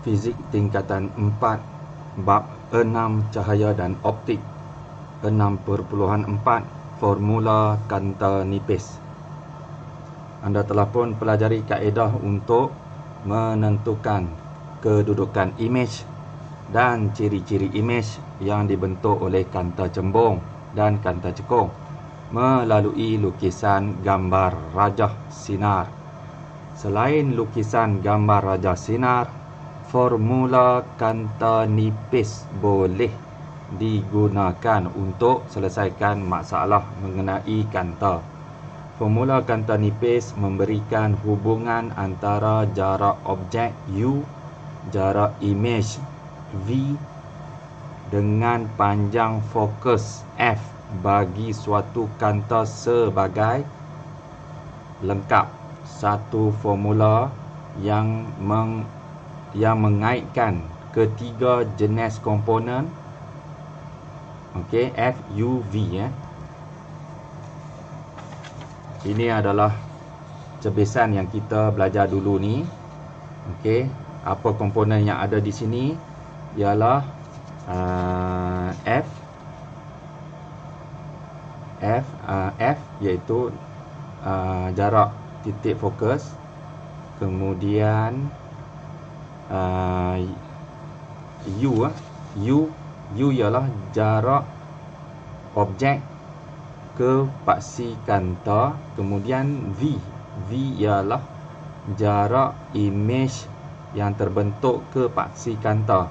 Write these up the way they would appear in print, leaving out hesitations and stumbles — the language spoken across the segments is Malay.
Fizik tingkatan 4 bab 6 cahaya dan optik 6.4 formula kanta nipis. Anda telah pun pelajari kaedah untuk menentukan kedudukan imej dan ciri-ciri imej yang dibentuk oleh kanta cembung dan kanta cekung melalui lukisan gambar rajah sinar. Selain lukisan gambar rajah sinar, formula kanta nipis boleh digunakan untuk selesaikan masalah mengenai kanta. Formula kanta nipis memberikan hubungan antara jarak objek U, jarak imej V dengan panjang fokus F bagi suatu kanta sebagai lengkap. Satu formula yang mengaitkan ketiga jenis komponen, okey, F, U, V. Ini adalah cebisan yang kita belajar dulu ni. Okey, apa komponen yang ada di sini ialah F iaitu jarak titik fokus, kemudian U ialah jarak objek ke paksi kanta, kemudian V ialah jarak imej yang terbentuk ke paksi kanta.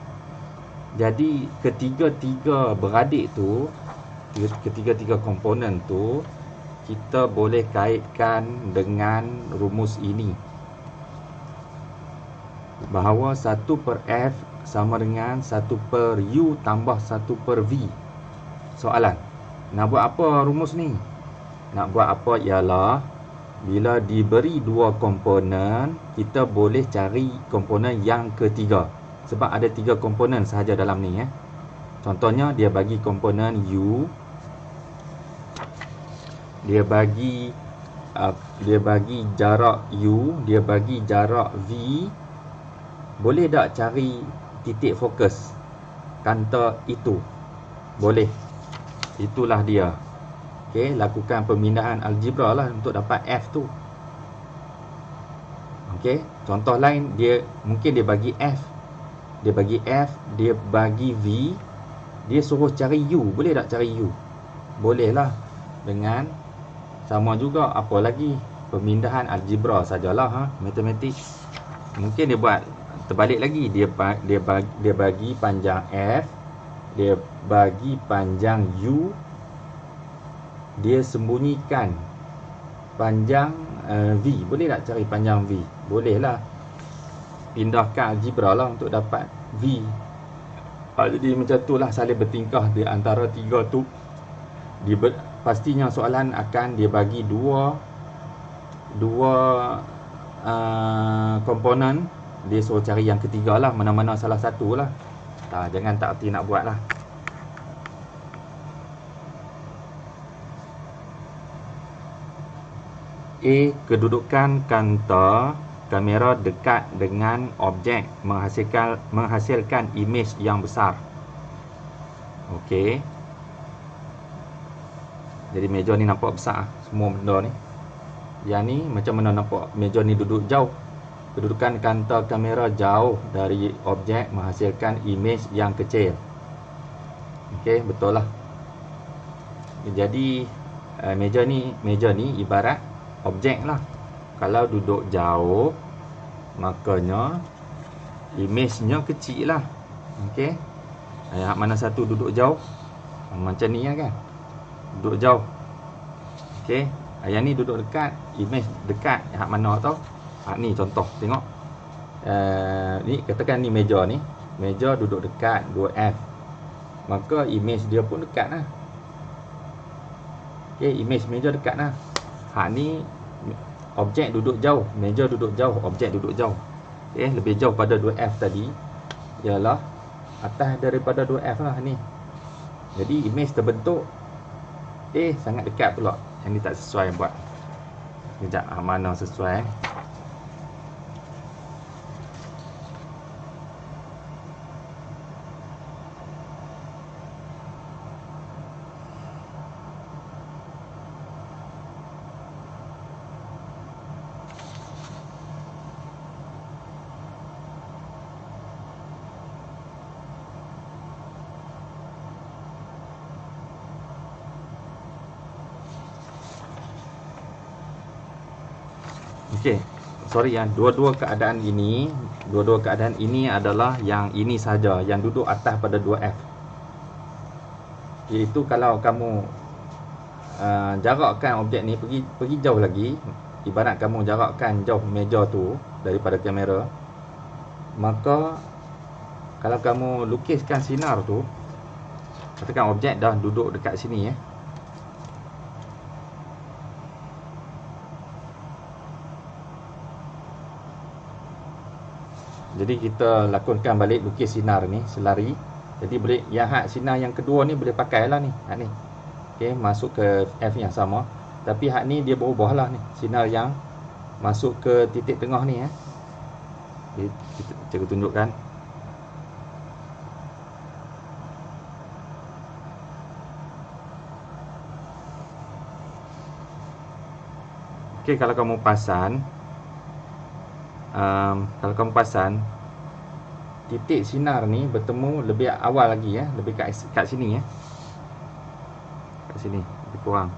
Jadi ketiga-tiga beradik tu, ketiga-tiga komponen tu kita boleh kaitkan dengan rumus ini, bahawa 1/F sama dengan 1/U tambah 1/V. Soalan, nak buat apa rumus ni? Nak buat apa ialah bila diberi dua komponen, kita boleh cari komponen yang ketiga. Sebab ada 3 komponen sahaja dalam ni. Contohnya dia bagi komponen U, dia bagi jarak U, dia bagi jarak V. Boleh tak cari titik fokus kanta itu? Boleh. Itulah dia. Okey, lakukan pemindahan algebra lah untuk dapat F tu. Okey, contoh lain, mungkin dia bagi F, dia bagi V, dia suruh cari U. Boleh tak cari U? Boleh lah. Dengan sama juga, apa lagi, pemindahan algebra sajalah, matematik. Mungkin dia buat terbalik lagi, dia bagi panjang F, dia bagi panjang U, dia sembunyikan panjang V. Boleh tak cari panjang V? Boleh lah. Pindahkan algebra lah untuk dapat V. Jadi macam tu lah saling bertingkah di antara 3 tu. Pastinya soalan akan dia bagi dua komponen, dia suruh cari yang ketiga lah, mana-mana salah satu lah. Jangan tak erti nak buat lah. A. Kedudukan kanta kamera dekat dengan objek menghasilkan imej yang besar. Okey. Jadi meja ni nampak besar, semua benda ni. Yang ni macam mana nampak meja ni duduk jauh. Kedudukan kanta kamera jauh dari objek menghasilkan imej yang kecil. Okey, betul lah. Jadi meja ni ibarat objek lah. Kalau duduk jauh, makanya imejnya kecil lah. Okey. Mana satu duduk jauh? Macam ni kan? Duduk jauh. Okey. Yang ni duduk dekat, imej dekat. Hak mana tau? Hak ni contoh, tengok. Ni katakan ni meja ni. Meja duduk dekat 2F. Maka imej dia pun dekat lah. Okey, imej meja dekat lah. Hak ni objek duduk jauh, meja duduk jauh, objek duduk jauh. Okey, lebih jauh pada 2F tadi ialah atas daripada 2F lah ni. Jadi imej terbentuk sangat dekat pula. Yang ni tak sesuai buat. Sekejap, mana sesuai. Okey, sorry ya, dua-dua keadaan ini adalah yang ini saja, yang duduk atas pada 2F. Iaitu kalau kamu jarakkan objek ni pergi jauh lagi, ibarat kamu jarakkan jauh meja tu daripada kamera, maka kalau kamu lukiskan sinar tu, katakan objek dah duduk dekat sini ya. Jadi kita lakonkan balik lukis sinar ni selari. Jadi boleh yang hak sinar yang kedua ni boleh pakailah ni, hak ni. Okey, masuk ke F yang sama. Tapi hak ni dia berubahlah ni, sinar yang masuk ke titik tengah ni ya. Okay, kita cuba tunjukkan. Okey, kalau kamu perasan, titik sinar ni bertemu lebih awal lagi ya, lebih kat sini ya. Kat sini, lebih kurang.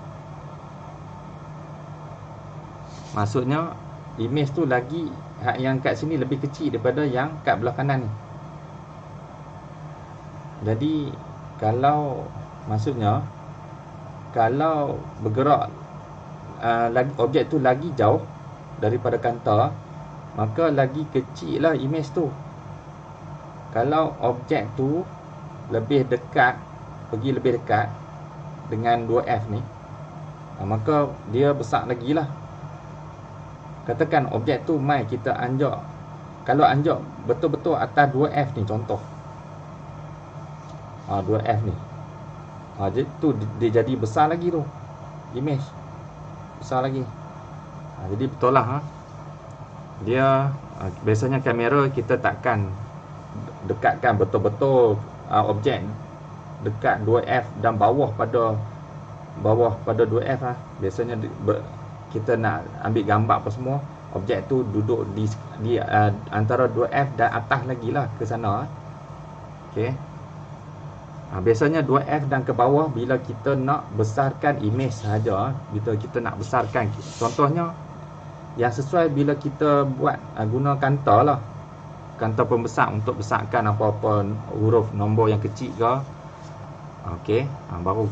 Maksudnya image tu lagi hak yang kat sini lebih kecil daripada yang kat belah kanan ni. Jadi maksudnya kalau bergerak objek tu lagi jauh daripada kantar, maka lagi kecil lah image tu. Kalau objek tu lebih dekat, pergi lebih dekat dengan 2F ni, maka dia besar lagi lah. Katakan objek tu mai kita anjak, kalau anjak betul-betul atas 2F ni contoh, 2F ni, jadi tu dia jadi besar lagi tu, image besar lagi. Jadi betul lah dia biasanya kamera kita takkan dekatkan betul-betul objek dekat 2F dan bawah pada 2F Biasanya kita nak ambil gambar apa semua, objek tu duduk di antara 2F dan atas lagi lah ke sana. Okey. Biasanya 2F dan ke bawah bila kita nak besarkan image sahaja, bila kita nak besarkan, contohnya yang sesuai bila kita buat guna kantar lah, kantar pembesar untuk besarkan apa-apa huruf nombor yang kecil ke. Okey, baru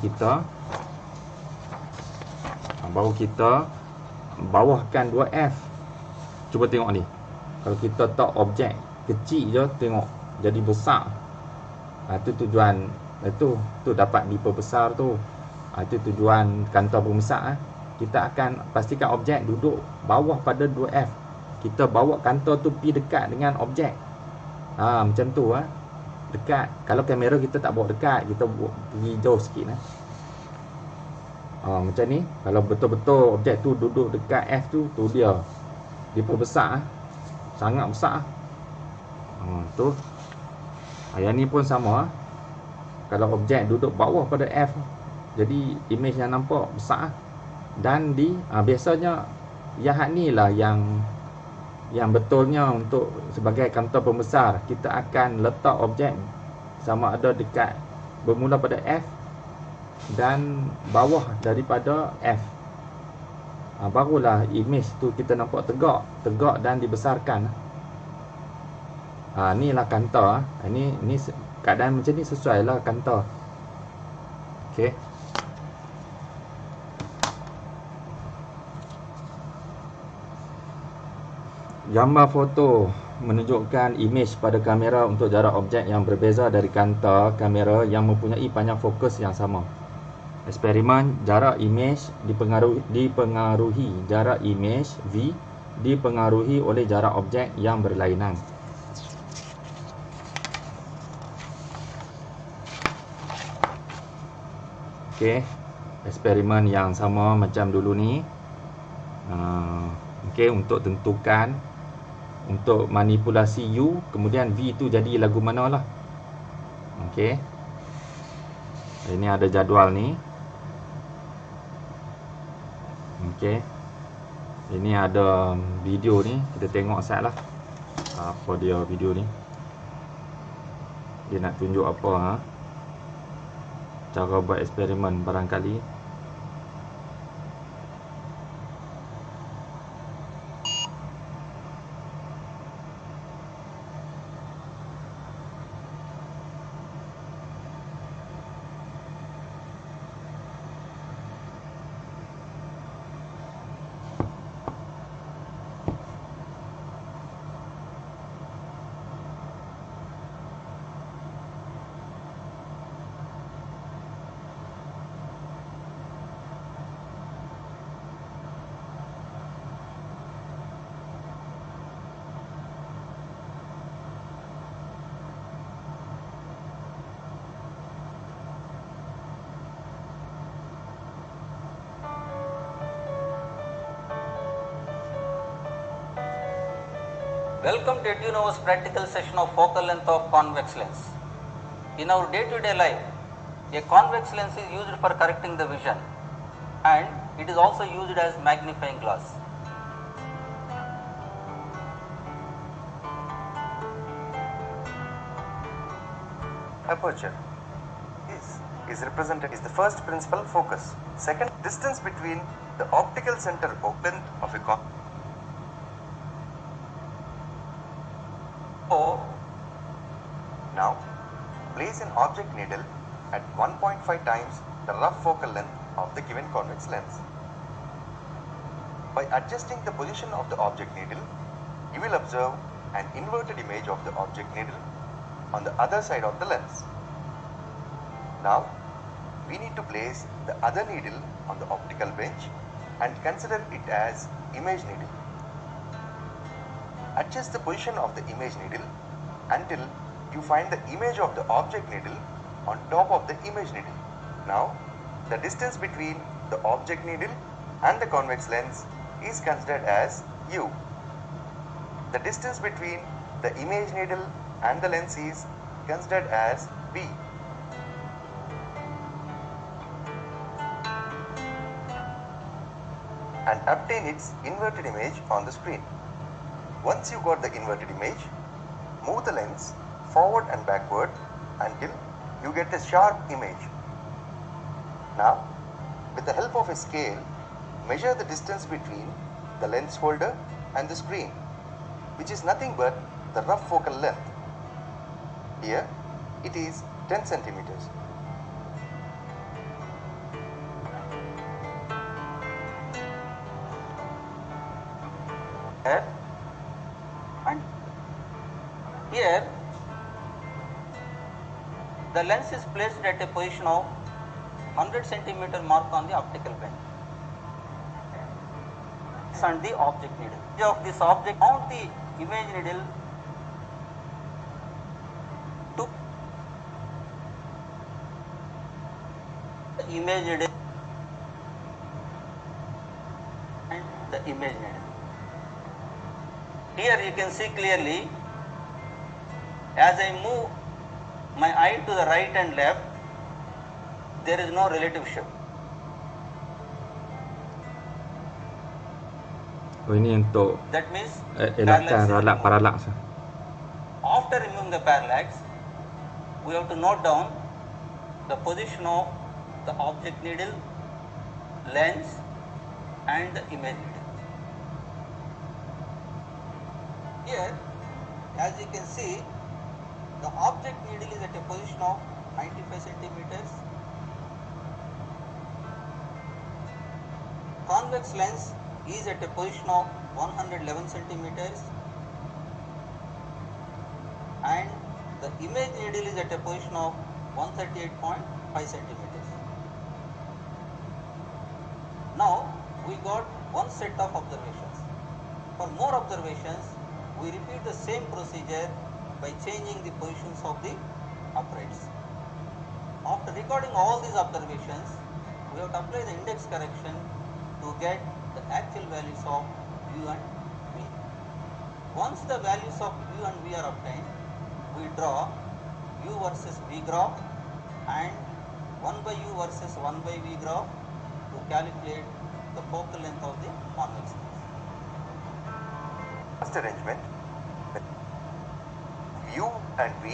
kita bawahkan 2F. Cuba tengok ni, kalau kita tak objek kecil je, tengok jadi besar. Itu tujuan, itu dapat diperbesar tu. Itu tujuan kantar pembesar. Kita akan pastikan objek duduk bawah pada 2F. Kita bawa kantor tu pergi dekat dengan objek. Macam tu dekat. Kalau kamera kita tak bawa dekat, kita pergi jauh sikit macam ni. Kalau betul-betul objek tu duduk dekat F tu dia diperbesar, sangat besar. Tu. Yang ni pun sama. Kalau objek duduk bawah pada F, jadi image yang nampak besar. Dan biasanya yang ni lah yang betulnya untuk sebagai kantor pembesar, kita akan letak objek sama ada dekat bermula pada F dan bawah daripada F. Barulah image tu kita nampak tegak dan dibesarkan. Ni lah kantor. Ini keadaan macam ni sesuai lah kantor. Okey. Gambar foto menunjukkan image pada kamera untuk jarak objek yang berbeza dari kantar kamera yang mempunyai panjang fokus yang sama. Eksperimen jarak image dipengaruhi jarak image V dipengaruhi oleh jarak objek yang berlainan. Okey, eksperimen yang sama macam dulu ni. Okey, untuk tentukan, untuk manipulasi U, kemudian V tu jadi lagu mana lah. Okey, ini ada jadual ni. Okey, ini ada video ni, kita tengok sat lah apa dia video ni. Dia nak tunjuk apa cara buat eksperimen barangkali. Welcome to EduNovo's practical session of focal length of convex lens. In our day-to-day life, a convex lens is used for correcting the vision and it is also used as magnifying glass. Aperture is represented as the first principal focus. Second, distance between the optical center focal length of a Now, place an object needle at 1.5 times the rough focal length of the given convex lens. By adjusting the position of the object needle, you will observe an inverted image of the object needle on the other side of the lens. Now, we need to place the other needle on the optical bench and consider it as image needle. Adjust the position of the image needle until you find the image of the object needle on top of the image needle. Now, the distance between the object needle and the convex lens is considered as U. The distance between the image needle and the lens is considered as V. And obtain its inverted image on the screen. Once you got the inverted image, move the lens forward and backward until you get a sharp image. Now, with the help of a scale, measure the distance between the lens holder and the screen, which is nothing but the rough focal length. Here, it is 10 centimeters. And here the lens is placed at a position of 100 centimeter mark on the optical bench and the object needle. Of this object, mount the image needle to the image needle and the image needle. Here you can see clearly, as I move my eye to the right and left, there is no relative shift. Oh, ini untuk That means elakkan parallax. After removing the parallax, we have to note down the position of the object needle, lens and the image needle. Here, as you can see, the object needle is at a position of 95 centimeters. Convex lens is at a position of 111 centimeters. And the image needle is at a position of 138.5 centimeters. Now, we got one set of observations. For more observations, we repeat the same procedure by changing the positions of the uprights. After recording all these observations, we have to apply the index correction to get the actual values of U and V. Once the values of U and V are obtained, we draw U versus V graph and 1 by U versus 1 by V graph to calculate the focal length of the convex lens. First arrangement, U and V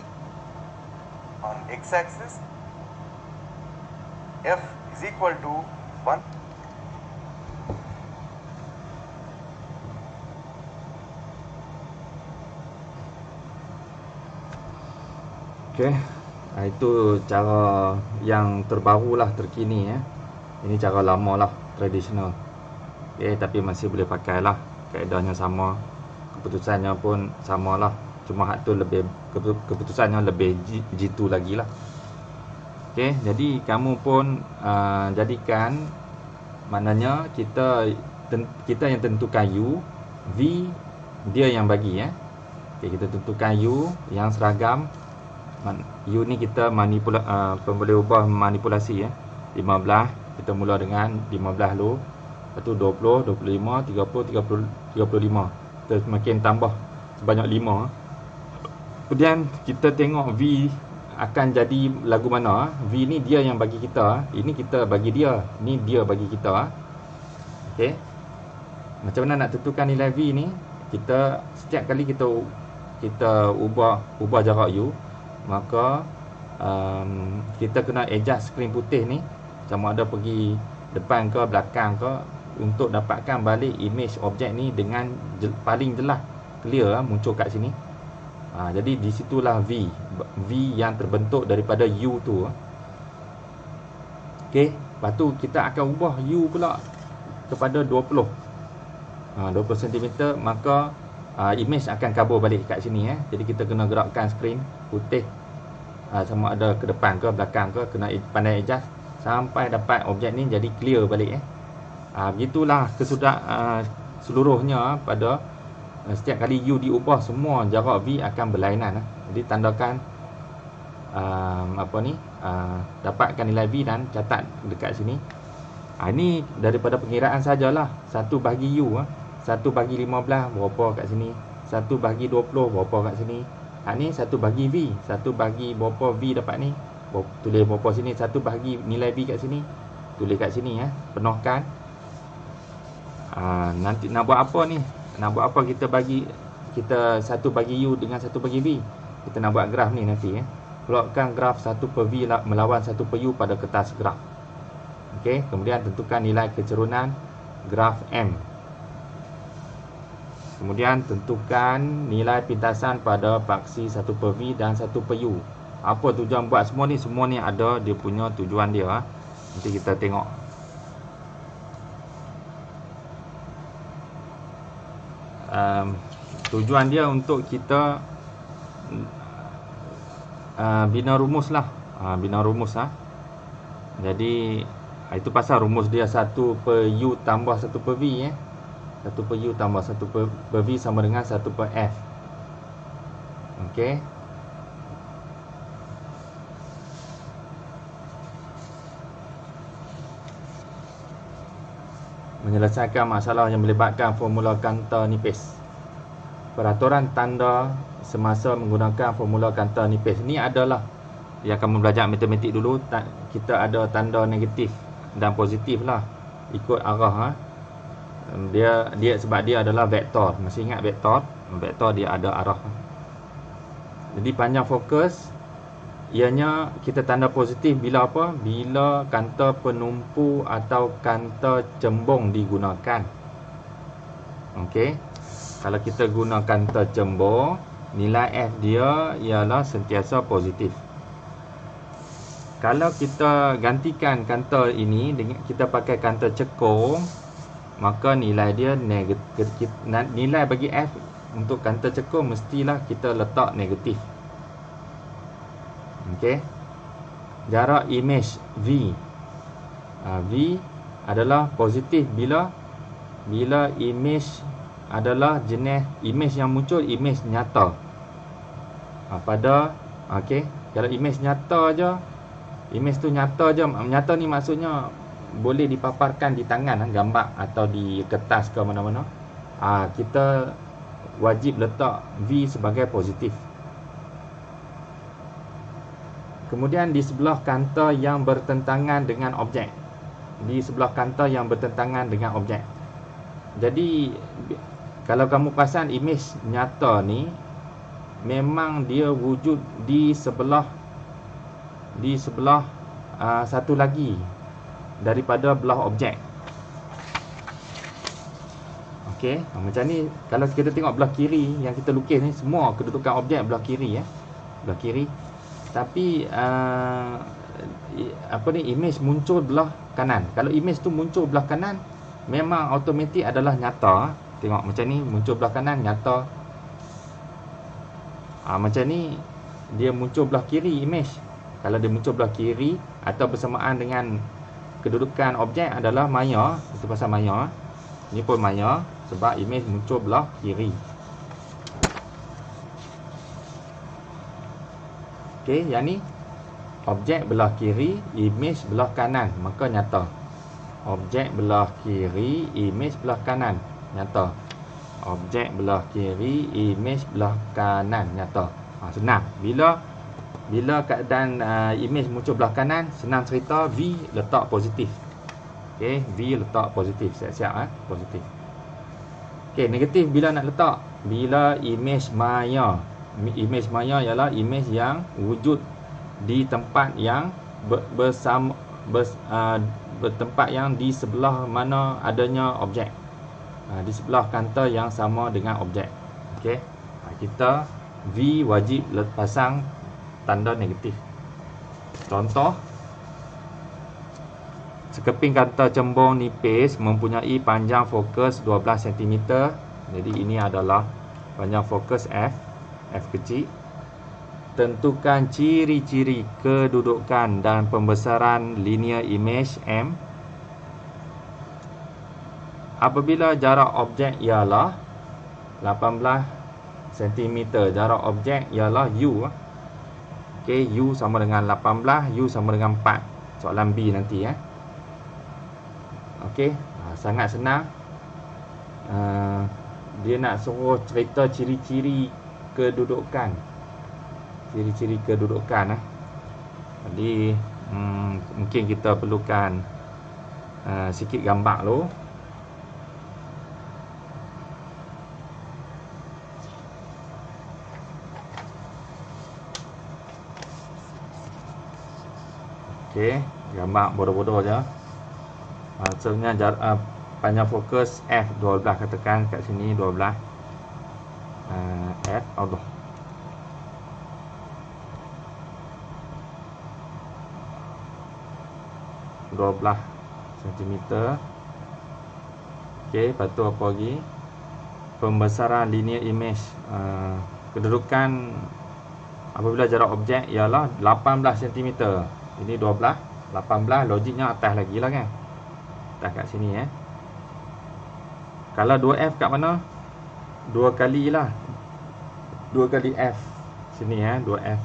on x-axis, F is equal to 1. Okey, itu cara yang terbaru lah, terkini ya. Ini cara lama lah, tradisional. Okey, tapi masih boleh pakai lah. Kaedahnya sama, keputusannya pun sama lah. Cuma hak tu lebih, keputusannya lebih jitu lagi lah. Okey, jadi kamu pun jadikan, maknanya kita yang tentukan U, V dia yang bagi ya. Okey, kita tentukan U yang seragam. U ni kita boleh ubah manipulasi ya. 15, kita mula dengan 15 dulu. Lepas tu 20, 25, 30, 35. Kita makin tambah sebanyak 5. Kemudian kita tengok V akan jadi lagu mana. V ni dia yang bagi kita, ini kita bagi dia, ni dia bagi kita. Okey. Macam mana nak tentukan nilai V ni? Kita setiap kali kita ubah jarak U, maka kita kena adjust skrin putih ni, sama ada pergi depan ke belakang ke, untuk dapatkan balik image objek ni dengan paling jelas, clear muncul kat sini. Jadi di situlah V yang terbentuk daripada U tu. Okey, lepas tu kita akan ubah U pula kepada 20 cm, maka image akan kabur balik kat sini. Jadi kita kena gerakkan skrin putih, sama ada ke depan ke belakang ke, kena pandai adjust sampai dapat objek ni jadi clear balik. Begitulah seluruhnya pada setiap kali U diubah, semua jarak V akan berlainan. Jadi tandakan dapatkan nilai V dan catat dekat sini. Ini daripada pengiraan sajalah. 1 bahagi U, 1 bahagi 15 berapa kat sini, 1 bahagi 20 berapa kat sini. Ni 1 bahagi V, 1 bahagi berapa V dapat ni, tulis berapa sini, 1 bahagi nilai V kat sini, tulis kat sini. Penuhkan. Nanti nak buat apa ni? Nak buat apa kita 1 bagi U dengan 1 bagi V? Kita nak buat graf ni nanti. Plotkan graf 1 per V melawan 1 per U pada kertas graf. Okey, kemudian tentukan nilai kecerunan graf M. Kemudian tentukan nilai pintasan pada paksi 1 per V dan 1 per U. Apa tujuan buat semua ni? Semua ni ada dia punya tujuan dia. Nanti kita tengok. Tujuan dia untuk kita bina rumus lah. Bina rumus lah. Jadi itu pasal rumus dia 1 per U tambah 1 per V. 1 per U tambah 1 per V sama dengan 1 per F. Okey. Menyelesaikan masalah yang melibatkan formula Cantor nipis. Peraturan tanda semasa menggunakan formula Cantor nipis. Ini adalah yang kamu belajar matematik dulu, kita ada tanda negatif dan positif lah, ikut arah. Dia sebab dia adalah vektor. Masih ingat vektor? Vektor dia ada arah. Jadi panjang fokus ianya kita tanda positif bila apa? Bila kanta penumpu atau kanta cembung digunakan. Okey. Kalau kita guna kanta cembung, nilai F dia ialah sentiasa positif. Kalau kita gantikan kanta ini dengan kita pakai kanta cekung, maka nilai dia negatif. Nilai bagi F untuk kanta cekung mestilah kita letak negatif. Okey. Jarak image V. V adalah positif bila image adalah jenis image yang muncul image nyata. Okey, kalau image nyata aja, image tu nyata je. Nyata ni maksudnya boleh dipaparkan di tangan, gambar atau di kertas ke mana-mana. Kita wajib letak V sebagai positif. Kemudian di sebelah kanta yang bertentangan dengan objek. Di sebelah kanta yang bertentangan dengan objek. Jadi kalau kamu perasan image nyata ni memang dia wujud di sebelah satu lagi daripada belah objek. Okey, macam ni kalau kita tengok belah kiri yang kita lukis ni, semua kedudukan objek belah kiri belah kiri. Tapi image muncul belah kanan. Kalau image tu muncul belah kanan, memang automatik adalah nyata. Tengok macam ni, muncul belah kanan nyata. Macam ni dia muncul belah kiri image. Kalau dia muncul belah kiri atau bersamaan dengan kedudukan objek adalah maya. Itu pasal maya. Ini pun maya sebab image muncul belah kiri. Okey, yang ni objek belah kiri, image belah kanan, maka nyata. Objek belah kiri, image belah kanan, nyata. objek belah kiri, image belah kanan nyata. Senang. Bila keadaan image muncul belah kanan, senang cerita V letak positif. Okey, V letak positif. Siap-siap positif. Okey, negatif bila nak letak? Bila image maya. Image maya ialah image yang wujud di tempat yang bertempat yang di sebelah mana adanya objek. Di sebelah kaunter yang sama dengan objek. Okey. Kita V wajib pasang tanda negatif. Contoh, sekeping kaunter cembung nipis mempunyai panjang fokus 12 cm. Jadi ini adalah panjang fokus F kecil. Tentukan ciri-ciri kedudukan dan pembesaran linear image M apabila jarak objek ialah 18 cm. Jarak objek ialah U. Okey, U sama dengan 18, U sama dengan 4. Soalan B nanti Okey, sangat senang. Dia nak suruh cerita ciri-ciri kedudukan. Ciri-ciri kedudukan Jadi mungkin kita perlukan sikit gambar dulu. Okey, gambar bodoh-bodoh je. Maksudnya panjang fokus F12, katakan kat sini 12. F Allah. cm. Okey, lepas tu apa lagi? Pembesaran linear image. Kedudukan apabila jarak objek ialah 18 cm. Ini 12, 18, logiknya atas lagi lah kan. Atas kat sini Kalau 2F kat mana? 2 kali lah. 2 kali F. Sini 2F.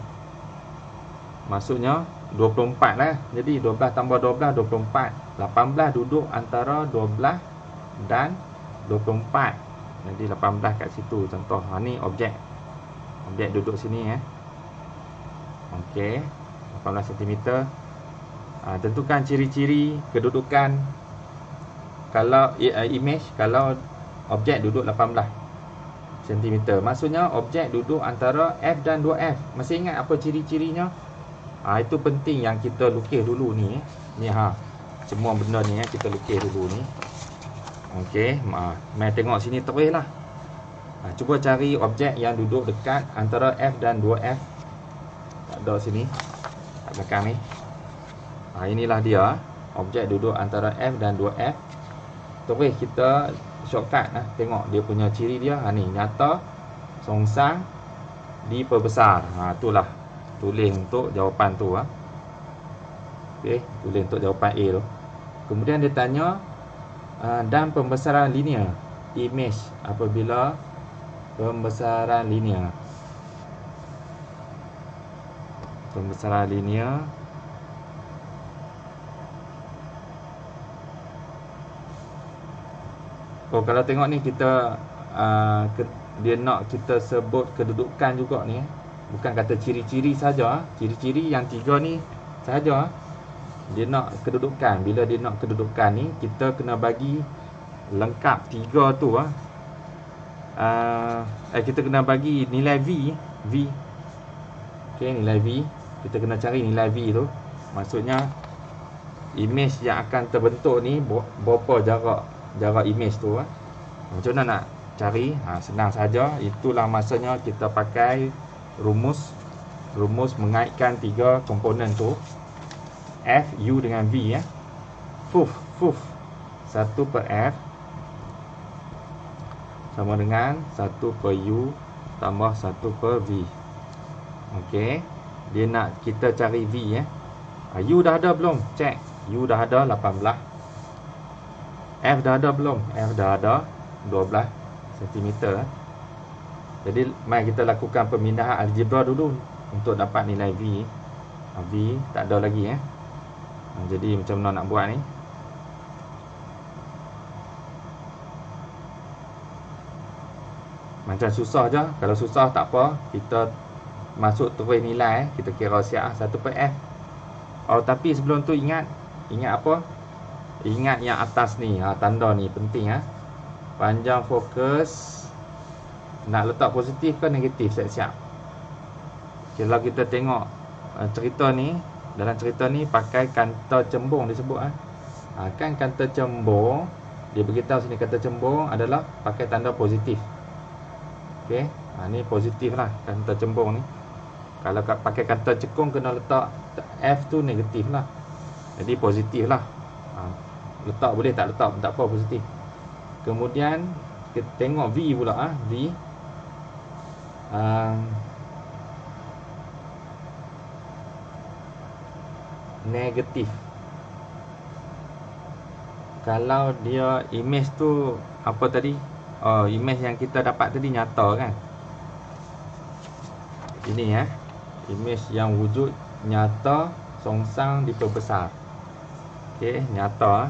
Maksudnya 24 lah. Jadi 12 tambah 12, 24. 18 duduk antara 12 dan 24. Jadi 18 kat situ. Contoh, ni objek. Objek duduk sini Okey, 18 cm. Tentukan ciri-ciri kedudukan kalau image, kalau objek duduk 18 cm. Maksudnya objek duduk antara F dan 2F. Masih ingat apa ciri-cirinya? Itu penting yang kita lukis dulu ni. Ni semua benda ni kita lukis dulu ni. Okey, mai tengok sini terus lah. Cuba cari objek yang duduk dekat antara F dan 2F. Tak ada sini. Kat belakang ni. Inilah dia. Objek duduk antara F dan 2F. Terus kita shortcut tengok dia punya ciri dia. Ni nyata, songsang, diperbesar. Itulah tulis untuk jawapan tu. Okey, tulis untuk jawapan A tu. Kemudian dia tanya dan pembesaran linear image apabila pembesaran linear. Pembesaran linear kalau tengok ni kita dia nak kita sebut kedudukan juga ni. Bukan kata ciri-ciri saja. Ciri-ciri yang 3 ni saja. Dia nak kedudukan. Bila dia nak kedudukan ni, kita kena bagi lengkap 3 tu kita kena bagi nilai V. Okey, nilai V. Kita kena cari nilai V tu. Maksudnya image yang akan terbentuk ni berapa jarak image tu. Macam mana nak cari? Senang saja. Itulah masanya kita pakai rumus mengaitkan 3 komponen tu. F, U dengan V Fuf 1 per F sama dengan 1 per U tambah 1 per V. Okey, dia nak kita cari V U dah ada belum? Cek. U dah ada 18. F dah ada belum? F dah ada 12 cm. Jadi mari kita lakukan pemindahan algebra dulu untuk dapat nilai V. V tak ada lagi Jadi macam mana nak buat ni? Macam susah je. Kalau susah tak apa, kita masuk terus nilai, kita kira siap 1/f. Oh, tapi sebelum tu ingat apa? Ingat yang atas ni, tanda ni penting. Panjang fokus nak letak positif ke negatif, siap-siap. Kalau kita tengok cerita ni, dalam cerita ni pakai kanta cembung disebut. Kan kanta cembung, dia beritahu sini kata cembung adalah pakai tanda positif. Okey, ni positif lah kanta cembung ni. Kalau pakai kanta cekung, kena letak F tu negatif lah. Jadi positif lah. Letak boleh, tak letak tak apa, positif. Kemudian kita tengok V pula. V negatif. Kalau dia image tu apa tadi? Image yang kita dapat tadi nyata kan? Ini image yang wujud nyata songsang diperbesar. Okey, nyata.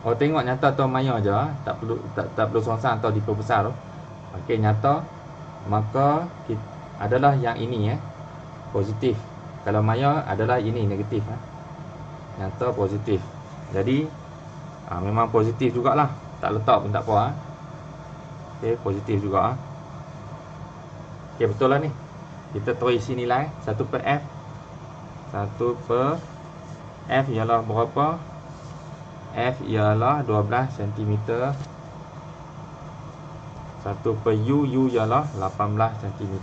Tengok nyata atau maya je, tak perlu songsang atau diperbesar. Okey, nyata. Maka adalah yang ini positif. Kalau maya adalah ini negatif. Nyata positif. Jadi memang positif jugalah. Tak letak pun tak apa. Okey, positif juga. Okey, betul lah ni. Kita terus isi nilai 1/f. 1/f ialah berapa? F ialah 12 cm. 1/u ialah 18 cm.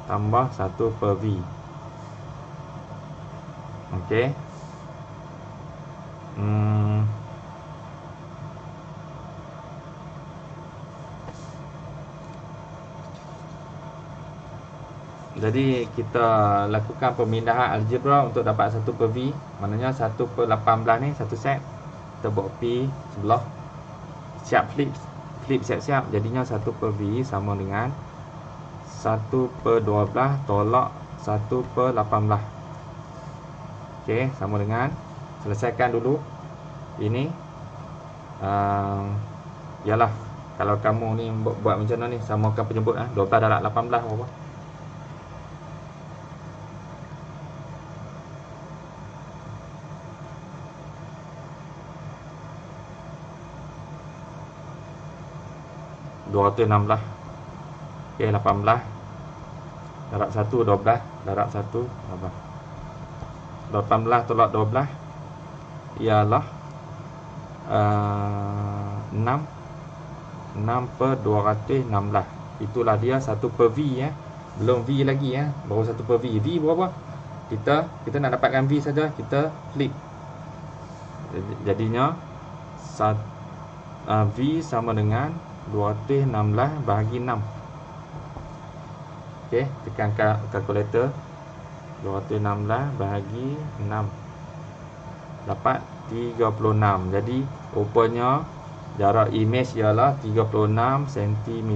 Tambah 1/v. Okey. Jadi kita lakukan pemindahan algebra untuk dapat 1/v. Maknanya 1/18 ni satu set. Kita buat P sebelah. Siap flip siap-siap. Jadinya 1/v sama dengan 1/12 tolak 1/18. Okey, sama dengan, selesaikan dulu. Ini ialah kalau kamu ni buat macam mana ni, samakan penyebut 12 darab 18 berapa? Okey, 18 darab 1 12 darab 1 12. 18 tolak 12 ialah 6/216. Itulah dia 1/v Belum V lagi baru 1/v. V berapa? Kita nak dapatkan V saja, kita flip. Jadinya V sama dengan 216 bahagi 6. Okey, tekan kalkulator. 216 bahagi 6 dapat 36. Jadi rupanya jarak image ialah 36 cm.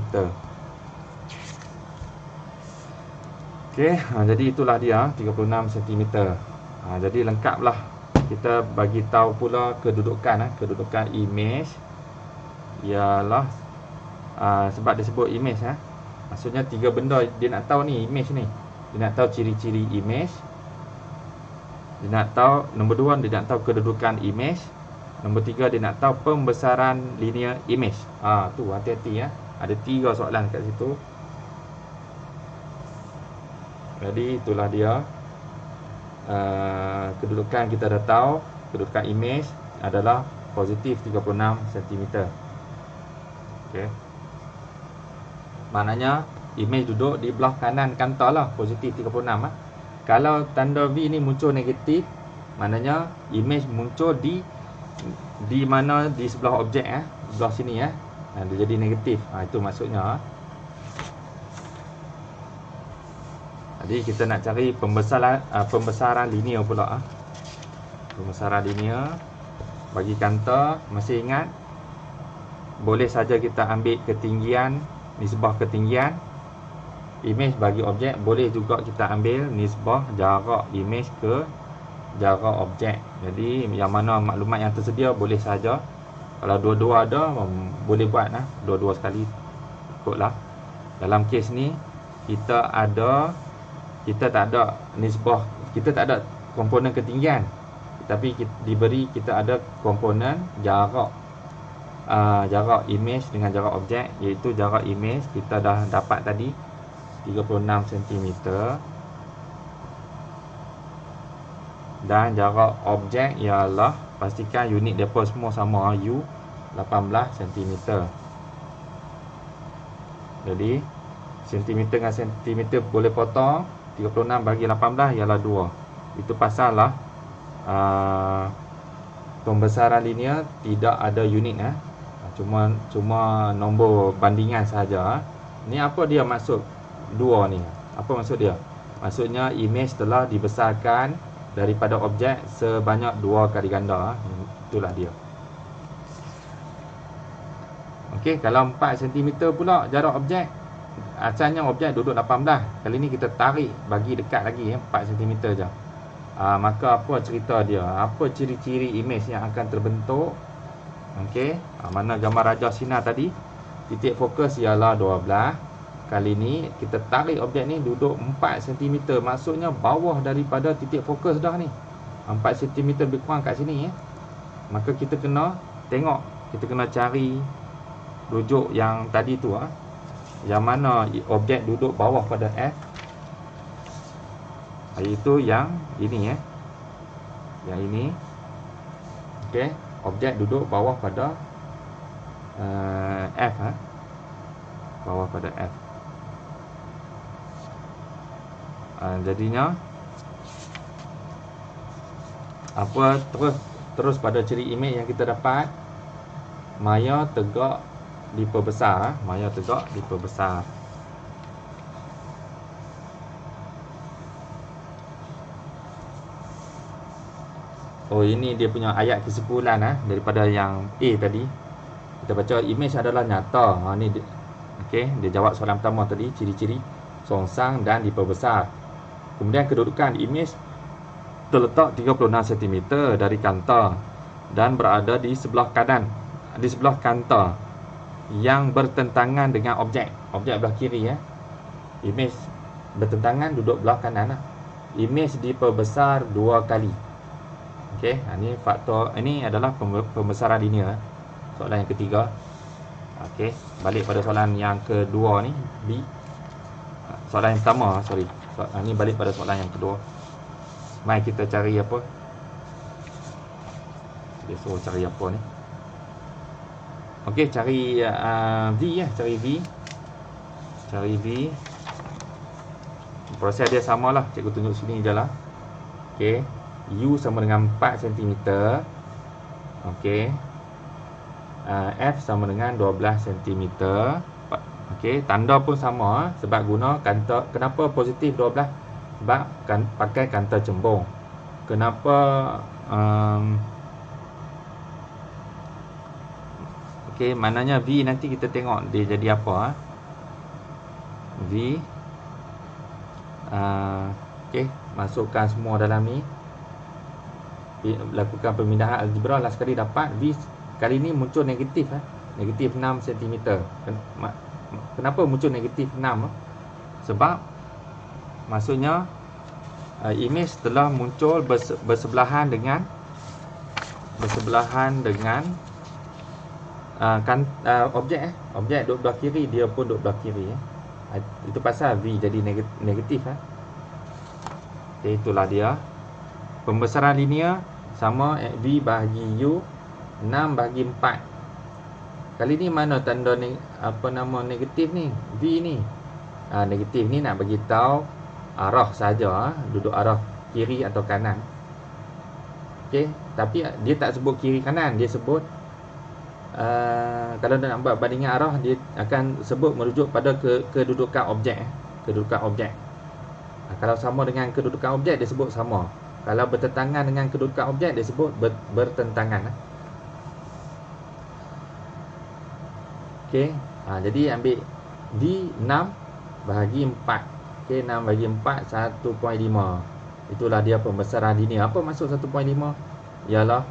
Okey, jadi itulah dia 36 cm. Jadi lengkaplah. Kita bagi tahu pula kedudukan image ialah sebab disebut image maksudnya 3 benda dia nak tahu ni image ni. Dia nak tahu ciri-ciri image. Dia nak tahu, nombor 2 dia nak tahu kedudukan image. Nombor 3 dia nak tahu pembesaran linear image. Tu hati-hati Ada 3 soalan kat situ. Jadi itulah dia. Kedudukan kita dah tahu. Kedudukan image adalah positif 36 cm. Okey. Maknanya image duduk di belah kanan kanta lah, positif 36 Kalau tanda V ni muncul negatif, maknanya image muncul di mana, di sebelah objek sebelah sini dia jadi negatif. Itu maksudnya. Jadi kita nak cari pembesaran linear pula. Pembesaran linear bagi kanta, masih ingat, boleh saja kita ambil ketinggian, nisbah ketinggian image bagi objek. Boleh juga kita ambil nisbah jarak image ke jarak objek. Jadi yang mana maklumat yang tersedia boleh saja. Kalau dua-dua ada, boleh buat dua-dua sekali. ikutlah. Dalam kes ni kita tak ada nisbah, kita tak ada komponen ketinggian, tapi kita ada komponen jarak, jarak image dengan jarak objek, iaitu jarak image kita dah dapat tadi 36 cm dan jarak objek ialah, pastikan unit depa semua sama, U 18 cm. Jadi sentimeter dengan sentimeter boleh potong. 36 bagi 18 ialah 2. Itu pasal lah pembesaran linear tidak ada unit, cuma nombor bandingan sahaja. Ni apa dia maksud 2 ni? Apa maksud dia? Maksudnya image telah dibesarkan daripada objek sebanyak 2 kali ganda. Itulah dia. Okey, kalau 4 cm pula jarak objek, asalnya objek duduk 18. Kali ni kita tarik bagi dekat lagi 4 cm je. Maka apa cerita dia? Apa ciri-ciri image yang akan terbentuk? Okey, mana gambar rajah sinar tadi, titik fokus ialah 12. Kali ni kita tarik objek ni duduk 4 cm, maksudnya bawah daripada titik fokus dah ni. 4 cm lebih kurang kat sini Maka kita kena tengok, kita kena cari rujuk yang tadi tu yang mana objek duduk bawah pada F, iaitu yang ini yang ini. Okey, objek duduk bawah pada F bawah pada F. Jadinya apa, terus pada ciri image yang kita dapat, maya tegak diperbesar, maya tegak diperbesar. Oh, ini dia punya ayat kesimpulan daripada yang A tadi. Kita baca image adalah nyata. Ni okey, dia jawab soalan pertama tadi, ciri-ciri songsang dan diperbesar. Kemudian kedudukan image terletak 36 cm dari kanta dan berada di sebelah kanan, di sebelah kanta yang bertentangan dengan objek. Objek belah kiri Image bertentangan, duduk belah kanan Image diperbesar 2 kali. Okey, ini faktor, ini adalah pembesaran linear. Soalan yang ketiga. Okey, balik pada soalan yang kedua ni, B. Soalan yang pertama, sorry. Ini balik pada soalan yang kedua. Mari kita cari apa? Dia suruh cari apa ni? Okey, cari V cari V. Cari V. Proses dia samalah, cikgu tunjuk sini je lah. Okey, U sama dengan 4 cm. Okey. F sama dengan 12 cm. Okey, tanda pun sama sebab guna kanta. Kenapa positif 12? Sebab pakai kanta cembung. Kenapa okey, maknanya V nanti kita tengok dia jadi apa V. Okey, masukkan semua dalam ni. Lakukan pemindahan algebra, last kali dapat V kali ni muncul negatif negatif 6 cm. Kenapa muncul negatif 6? Sebab maksudnya image telah muncul bersebelahan dengan objek objek duduk belah kiri, dia pun duduk belah kiri itu pasal V jadi negatif Okay, itulah dia pembesaran linear sama V bahagi U 6 bahagi 4. Kali ni mana tanda ni, apa nama negatif ni? V ni. Negatif ni nak bagi tahu arah saja, duduk arah kiri atau kanan. Okey, tapi dia tak sebut kiri kanan, dia sebut kalau nak buat bandingan arah, dia akan sebut merujuk pada kedudukan objek, kedudukan objek. Kalau sama dengan kedudukan objek, dia sebut sama. Kalau bertentangan dengan kedudukan objek, dia sebut bertentangan. Okey, jadi ambil V 6 bahagi 4. Okey, 6 bahagi 4 1.5. Itulah dia pembesaran linear. Apa maksud 1.5? Ialah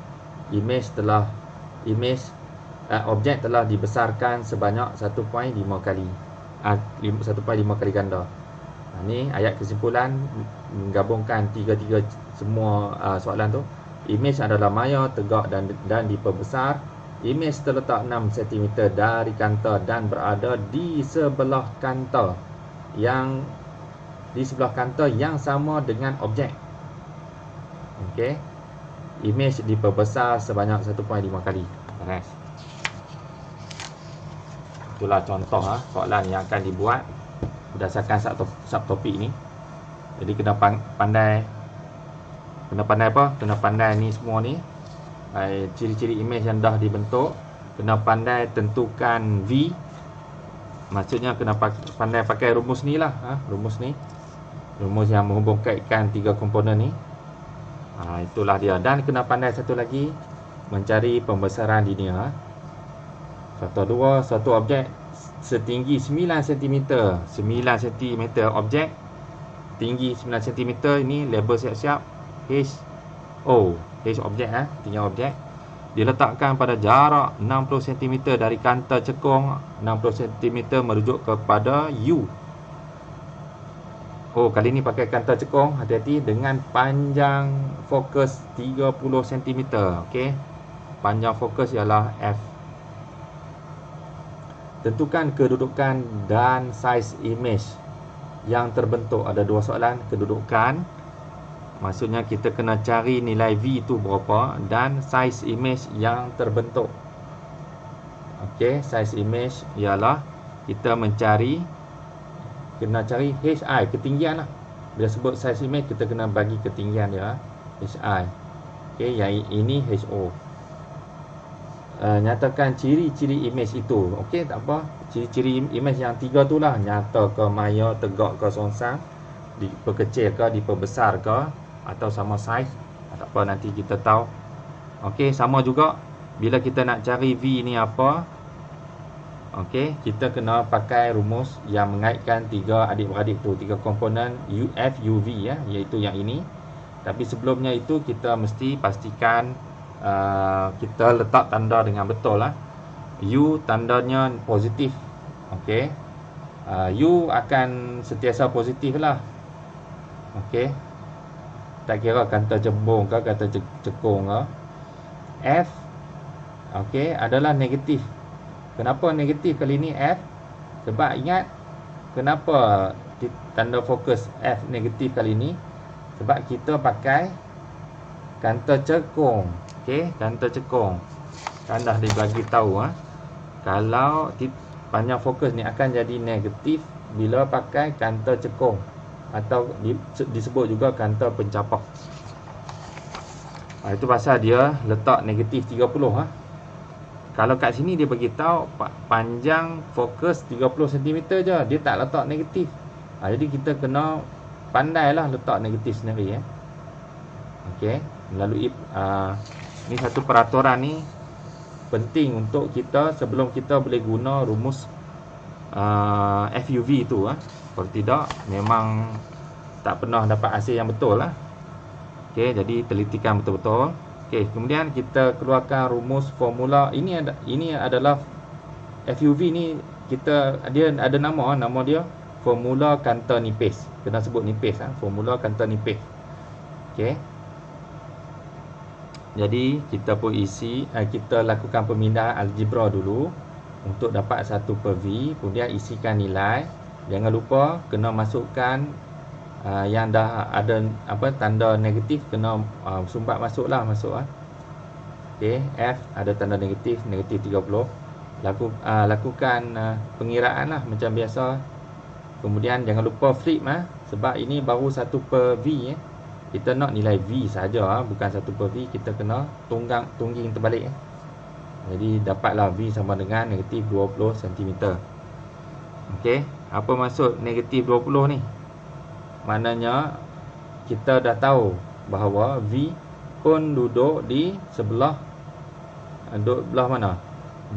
objek telah dibesarkan sebanyak 1.5 kali. 1/5 kali ganda. Ni ayat kesimpulan menggabungkan tiga-tiga semua soalan tu. Imej adalah maya, tegak dan diperbesar. Imej terletak 6 cm dari kanta dan berada di sebelah kanta yang sama dengan objek. Okey. Imej diperbesar sebanyak 1.5 kali. Beres. Itulah contoh soalan yang akan dibuat berdasarkan subtopik ni. Jadi kena pandai apa? Kena pandai ni semua ni. Ciri-ciri imej yang dah dibentuk. Kena pandai tentukan V. Maksudnya kena pandai pakai rumus ni lah. Rumus ni. Rumus yang menghubungkan 3 komponen ni. Itulah dia. Dan kena pandai satu lagi, mencari pembesaran linear. Satu objek setinggi 9 cm. 9 cm objek tinggi 9 cm. Ini label siap-siap HO. H objek, tinggi objek. Diletakkan pada jarak 60 cm dari kanta cekung. 60 cm merujuk kepada U. Kali ni pakai kanta cekung. Hati-hati dengan panjang fokus 30 cm. Okey. Panjang fokus ialah F. Tentukan kedudukan dan saiz imej yang terbentuk. Ada 2 soalan. Kedudukan, maksudnya kita kena cari nilai V tu berapa, dan saiz imej yang terbentuk. Okey, saiz imej ialah kita kena cari HI, ketinggian lah. Bila sebut saiz imej, kita kena bagi ketinggian dia, HI. Okey, yang ini HO. Nyatakan ciri-ciri imej itu. Okey, tak apa. Ciri-ciri imej yang 3 tu lah. Nyata ke, maya, tegak ke, songsang, diperkecil ke, diperbesar ke, atau sama saiz. Tak apa, nanti kita tahu. Okey, sama juga bila kita nak cari V ni apa. Okey, kita kena pakai rumus yang mengaitkan 3 adik-beradik tu, 3 komponen F, U, V, iaitu yang ini. Tapi sebelumnya itu kita mesti pastikan kita letak tanda dengan betul lah. U tandanya positif. Okey. U akan sentiasa positif lah. Okey. Tak kira kanta cembung ke, kanta cekung ke. F okey adalah negatif. Kenapa negatif kali ni F? Sebab ingat kenapa tanda fokus F negatif kali ni? Sebab kita pakai kanta cekung. Okey, kanta cekung. Kan dah dibagi tahu kalau panjang fokus ni akan jadi negatif bila pakai kanta cekung, atau disebut juga kanta pencapak. Itu pasal dia letak negatif 30. Kalau kat sini dia bagi tahu panjang fokus 30 cm je, dia tak letak negatif. Jadi kita kena pandailah letak negatif sendiri. Okey, melalui ni satu peraturan ni penting untuk kita sebelum kita boleh guna rumus FUV tu. Kalau tidak memang tak pernah dapat hasil yang betul lah. Okey, jadi telitikan betul-betul. Okey, kemudian kita keluarkan rumus formula. Ini adalah FUV ni, dia ada nama dia formula kanta nipis. Kena sebut nipis, formula kanta nipis. Okey. Jadi kita pun kita lakukan pemindahan algebra dulu untuk dapat 1/V, kemudian isikan nilai. Jangan lupa kena masukkan yang dah ada tanda negatif, kena sumbat masuk. Okey, F ada tanda negatif 30. Lakukan pengiraan lah macam biasa. Kemudian jangan lupa flip sebab ini baru 1/V. Kita nak nilai V saja, bukan 1/V. Kita kena tungging terbalik. Jadi dapatlah V sama dengan negatif 20 cm. Okey, apa maksud negatif 20 ni? Maknanya kita dah tahu bahawa V pun duduk di sebelah mana?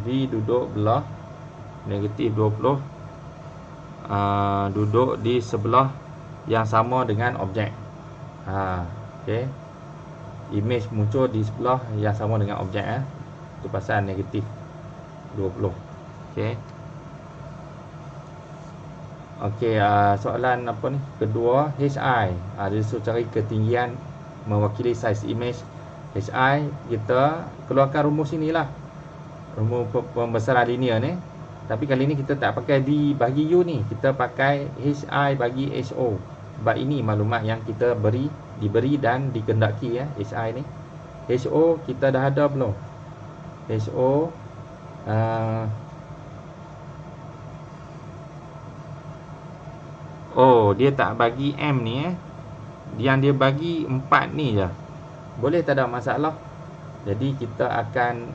V duduk belah negatif 20, duduk di sebelah yang sama dengan objek. Okey. Imej muncul di sebelah yang sama dengan objek. Itu pasal negatif 20. Okey. Okey, soalan apa ni? Kedua, HI. Dia suruh cari ketinggian mewakili saiz imej. HI, kita keluarkan rumus inilah. Rumus pembesaran linear ni. Tapi kali ni kita tak pakai V bagi U ni. Kita pakai HI bagi HO. Sebab ini maklumat yang kita diberi dan dikendaki ya, HI ni. HO kita dah ada belum? HO oh, dia tak bagi M ni Yang dia bagi 4 ni je. Boleh tak ada masalah. Jadi kita akan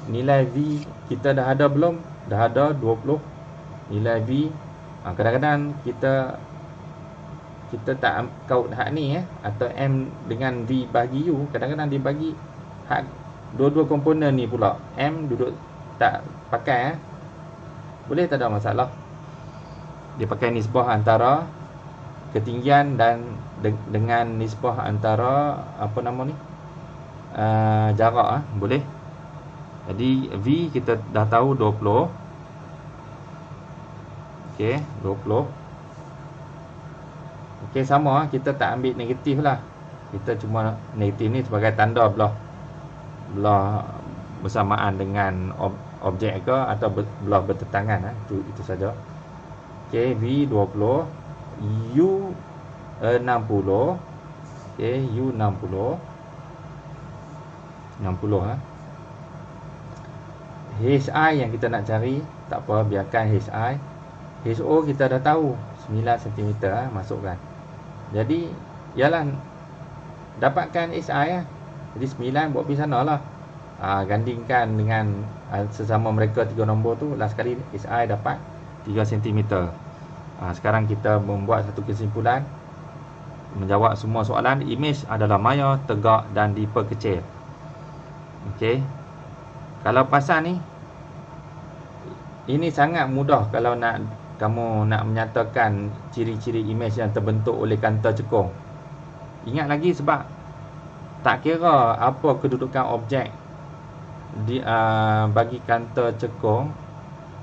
nilai V kita dah ada belum? Dah ada 20 nilai V. Kadang-kadang kita tak kaut hak ni atau M dengan V bagi U. Kadang-kadang dia bagi hak dua-dua komponen ni pula. M duduk tak pakai boleh tak ada masalah. Dia pakai nisbah antara ketinggian dan dengan nisbah antara apa nama ni? Jarak boleh. Jadi V kita dah tahu 20. Okey, 20. Okey, sama kita tak ambil negatif lah. Kita cuma negatif ni sebagai tanda belah bersamaan dengan objek ke atau belah bertentangan itu saja. Okey, V 20, U 60. Okey, U 60. 60 HI yang kita nak cari, tak apa, biarkan HI. HO kita dah tahu 9 cm masukkan. Jadi ialah dapatkan HI Jadi 9 buat pergi sana lah. Gandingkan dengan sesama mereka 3 nombor tu, last kali HI dapat 3 cm. Sekarang kita membuat satu kesimpulan. Menjawab semua soalan. Imej adalah maya, tegak dan diperkecil. Okey. Kalau pasal ni, ini sangat mudah kalau kamu nak menyatakan ciri-ciri imej yang terbentuk oleh kanta cekung. Ingat lagi sebab tak kira apa kedudukan objek bagi kanta cekung,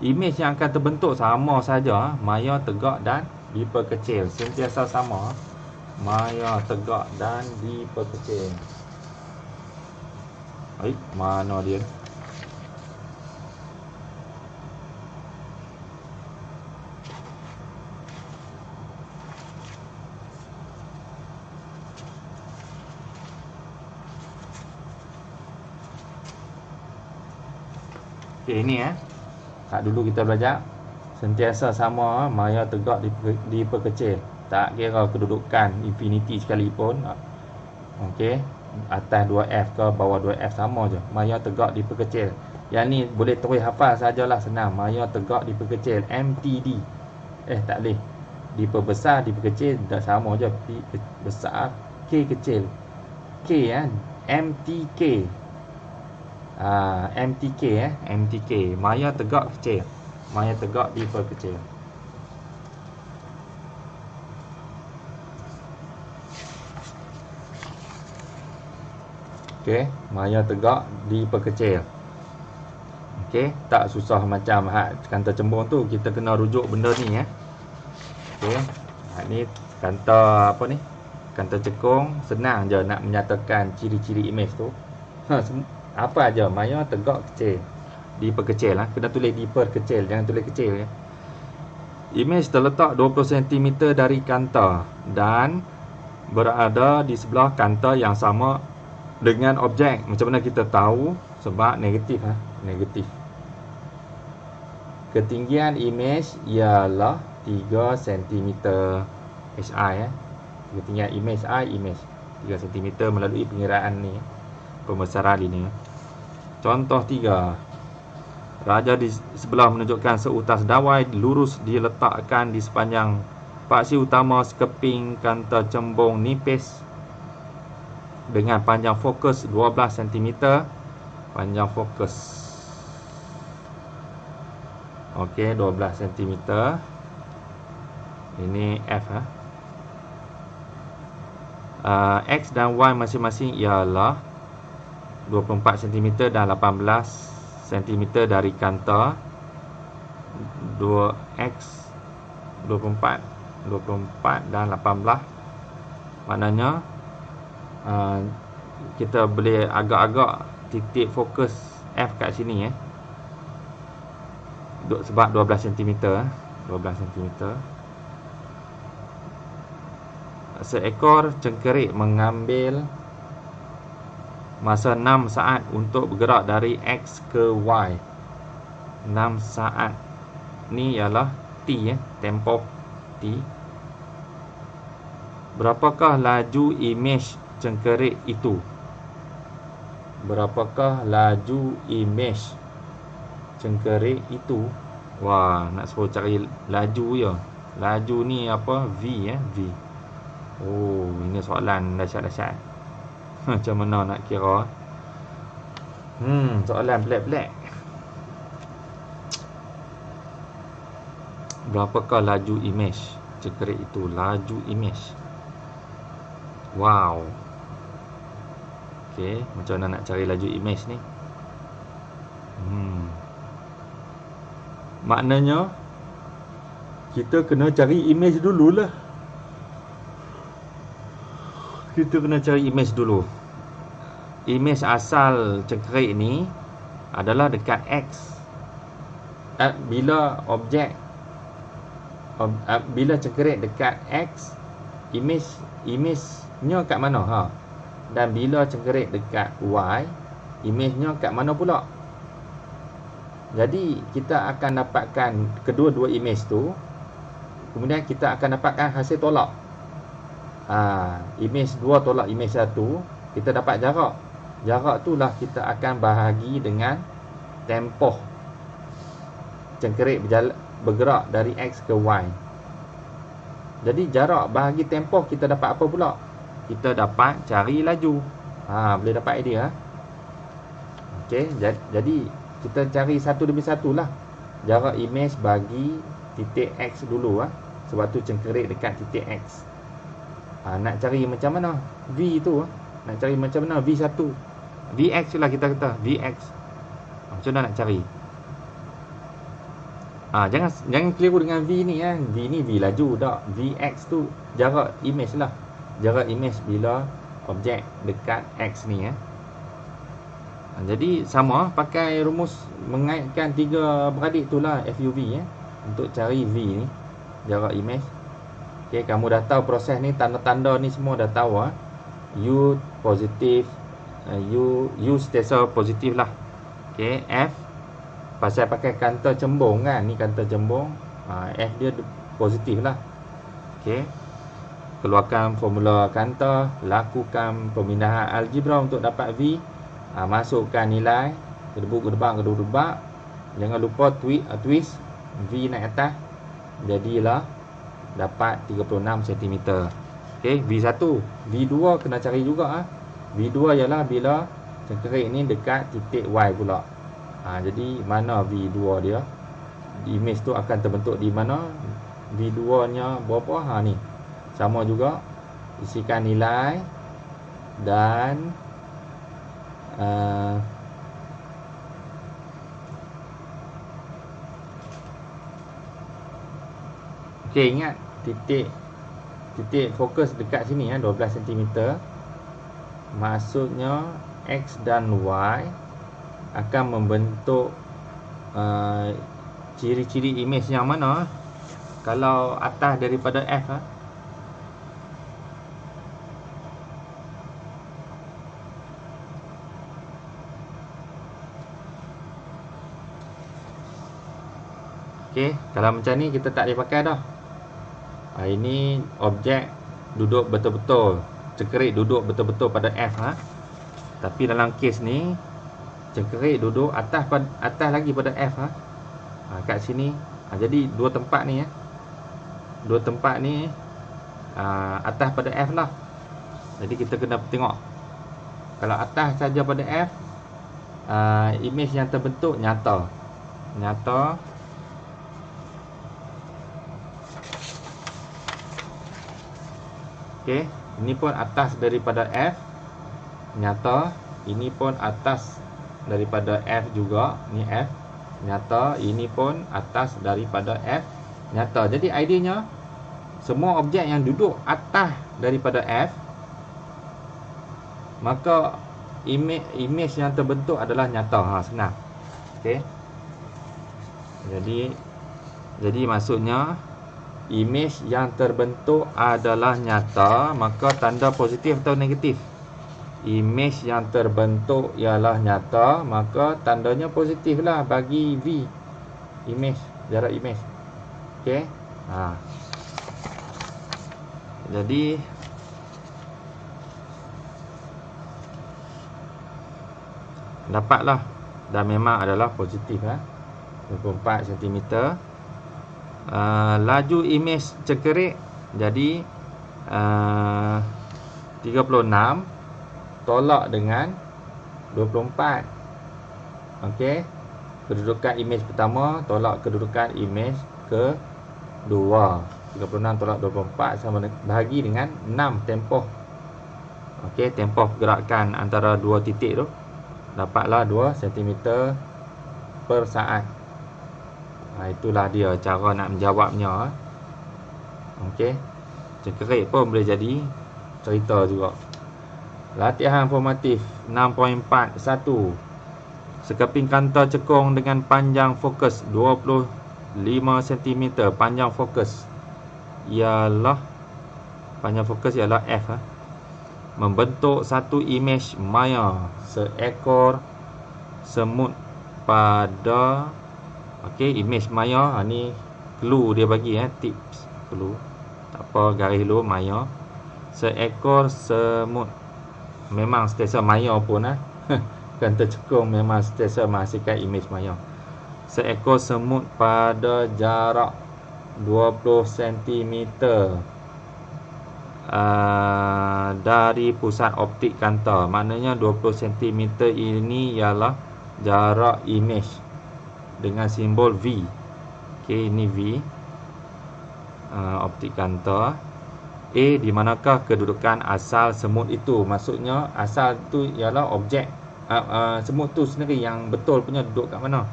imej yang akan terbentuk sama saja, maya, tegak dan diperkecil. Sentiasa sama, maya, tegak dan diperkecil. Mana dia? Okey, ini hak dulu kita belajar. Sentiasa sama, maya, tegak, diperkecil. Tak kira kedudukan infinity sekalipun. Okey, atas 2F ke bawah 2F sama je. Maya, tegak, diperkecil. Yang ni boleh terus hafal sajalah, senang. Maya, tegak, diperkecil. MTD. Tak boleh. Diperbesar, diperkecil, dah sama je. P besar, K kecil. K MTK. MTK MTK. Maya, tegak, kecil. Maya, tegak, diperkecil. Okey, maya, tegak, diperkecil. Okey, tak susah macam kanta cembung tu. Kita kena rujuk benda ni Okey, ni kanta apa ni? Kanta cekung. Senang je nak menyatakan ciri-ciri imej tu. Apa aja, maya, tegak, kecil, diperkecil kena tulis diperkecil, jangan tulis kecil Imej terletak 20 cm dari kanta dan berada di sebelah kanta yang sama dengan objek. Macam mana kita tahu? Sebab negatif negatif. Ketinggian imej ialah 3 cm HI Ketinggian imej imej 3 cm melalui pengiraan ni, pembesaran linear. Contoh 3. Raja di sebelah menunjukkan seutas dawai lurus diletakkan di sepanjang paksi utama sekeping kanta cembung nipis dengan panjang fokus 12 cm. Panjang fokus. Okey, 12 cm. Ini F X dan Y masing-masing ialah 24 cm dan 18 cm dari kanta. 2X 24 dan 18. Maknanya kita boleh agak-agak titik fokus F kat sini sebab 12 cm 12 cm. Seekor cengkerik mengambil masa 6 saat untuk bergerak dari X ke Y. 6 saat ni ialah T, tempoh T. Berapakah laju imej cengkerik itu? Berapakah laju imej cengkerik itu? Wah, nak suruh cari laju je. Laju ni apa? V V. Oh, ini soalan dahsyat-dahsyat. Macam mana nak kira? Soalan pelik-pelik. Berapakah laju imej cengkerik itu? Laju imej. Wow. Okey, macam mana nak cari laju imej ni? Maknanya kita kena cari imej dululah. Kita kena cari imej dulu. Imej asal cengkerik ni adalah dekat X. Bila bila cengkerik dekat X, imejnya kat mana? Dan bila cengkerik dekat Y, imejnya kat mana pula? Jadi kita akan dapatkan kedua-dua imej tu. Kemudian kita akan dapatkan hasil tolak. Imej 2 tolak imej 1, kita dapat jarak. Jarak tu lah kita akan bahagi dengan tempoh cengkerik bergerak dari X ke Y. Jadi jarak bahagi tempoh kita dapat apa pula? Kita dapat cari laju. Boleh dapat idea. Okey, jadi kita cari satu demi satu lah. Jarak imej bagi titik X dulu sebab tu cengkerik dekat titik X. Nak cari macam mana V tu? Nak cari macam mana V1? Vx lah kita kata, Vx. Macam mana nak cari? Jangan keliru dengan V ni V ni V laju tak. Vx tu jarak imej lah. Jarak imej bila objek dekat X ni Jadi sama, pakai rumus mengaitkan 3 beradik tu lah, FUV untuk cari V ni, jarak imej. Okey, kamu dah tahu proses ni, tanda-tanda ni semua dah tahu U positif, U sentiasa positif lah. Okey, F pasal pakai kantor cembung kan, ni kantor cembung, F dia positif lah. Okey, keluarkan formula kantor, lakukan pemindahan algebra untuk dapat V. Masukkan nilai, gedebak. Jangan lupa twist V naik atas, jadilah dapat 36 cm. Okey, V1. V2 kena cari juga V2 ialah bila cengkerik ni dekat titik Y pula. Jadi mana V2 dia? Imej tu akan terbentuk di mana? V2 nya berapa? Ni. Sama juga, isikan nilai dan okey, ingat titik fokus dekat sini 12 cm. Maksudnya X dan Y akan membentuk ciri-ciri imej yang mana? Kalau atas daripada F okey, kalau macam ni kita tak boleh pakai dah. Ini objek duduk betul-betul, cengkerik duduk betul-betul pada F Tapi dalam kes ni cengkerik duduk atas lagi pada F kat sini. Jadi dua tempat ni dua tempat ni atas pada F lah. Jadi kita kena tengok, kalau atas saja pada F, imej yang terbentuk nyata. Okey, ini pun atas daripada F, nyata. Ini pun atas daripada F juga, ni F, nyata. Ini pun atas daripada F, nyata. Jadi ideanya semua objek yang duduk atas daripada F, maka image yang terbentuk adalah nyata. Senang. Okey. Jadi maksudnya image yang terbentuk adalah nyata, maka tanda positif atau negatif. Image yang terbentuk ialah nyata, maka tandanya positif lah bagi V. Image, jarak image. Okey. Jadi dapatlah, dan memang adalah positif 24 cm. Laju image cekerik jadi 36 tolak dengan 24. Okey. Kedudukan image pertama tolak kedudukan image kedua. 36 tolak 24 sama bahagi dengan 6 tempoh. Okey, tempoh pergerakan antara dua titik tu dapatlah 2 cm per saat. Itulah dia cara nak menjawabnya. Okey. Cekerik pun boleh jadi cerita juga. Latihan formatif 6.4.1. Sekeping kanta cekung dengan panjang fokus 25 cm. Panjang fokus ialah F. Membentuk satu image maya seekor semut pada image maya. Ni clue dia bagi tips clue. Tak apa, garis lu maya. Seekor semut. Memang sentiasa maya pun kanta cekung memang sentiasa menghasilkan image maya. Seekor semut pada jarak 20 cm dari pusat optik kanta. Maknanya 20 cm ini ialah jarak image dengan simbol V. Okey, ini V. Optik kanta. A, di manakah kedudukan asal semut itu? Maksudnya asal tu ialah objek semut tu sendiri yang betul punya duduk kat mana.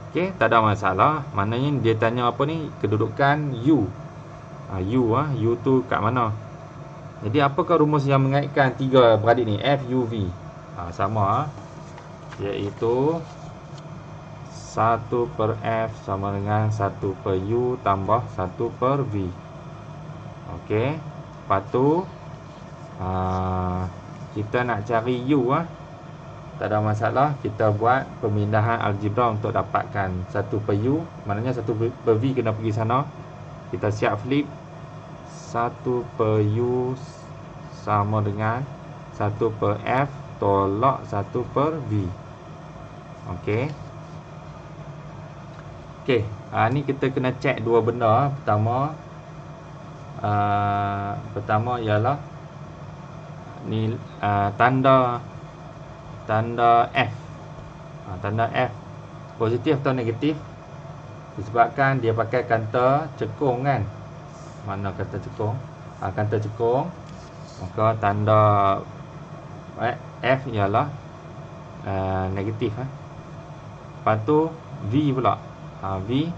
Okey, tak ada masalah. Maknanya dia tanya apa ni? Kedudukan U. U tu kat mana? Jadi apakah rumus yang mengaitkan tiga beradik ni? F, U, V. Sama iaitu 1 per F sama dengan 1 per U tambah 1 per V. Okey. Lepas tu kita nak cari U tak ada masalah. Kita buat pemindahan algebra untuk dapatkan 1 per U. Maknanya 1 per V kena pergi sana. Kita siap flip. 1 per U sama dengan 1 per F tolak 1 per V. Okey. Ni kita kena cek dua benda. Pertama ialah ni tanda F. Tanda F positif atau negatif disebabkan dia pakai kanta cekung kan. Mana kanta cekung? Kanta cekung. Maka tanda F ialah negatif. Lepas tu V pula. V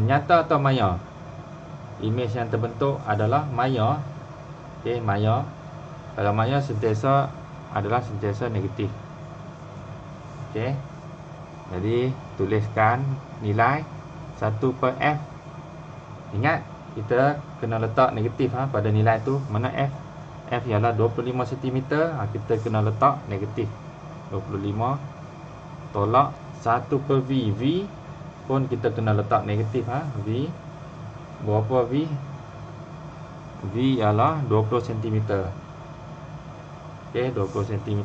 nyata atau maya? Image yang terbentuk adalah maya. Okey, maya. Kalau maya sentiasa negatif. Okey. Jadi tuliskan nilai 1 per F. Ingat kita kena letak negatif pada nilai tu. Mana F? F ialah 25 cm. Kita kena letak negatif 25 tolak 1 per V. V pun kita kena letak negatif V. Berapa V? V ialah 20 cm. Okey, 20 cm.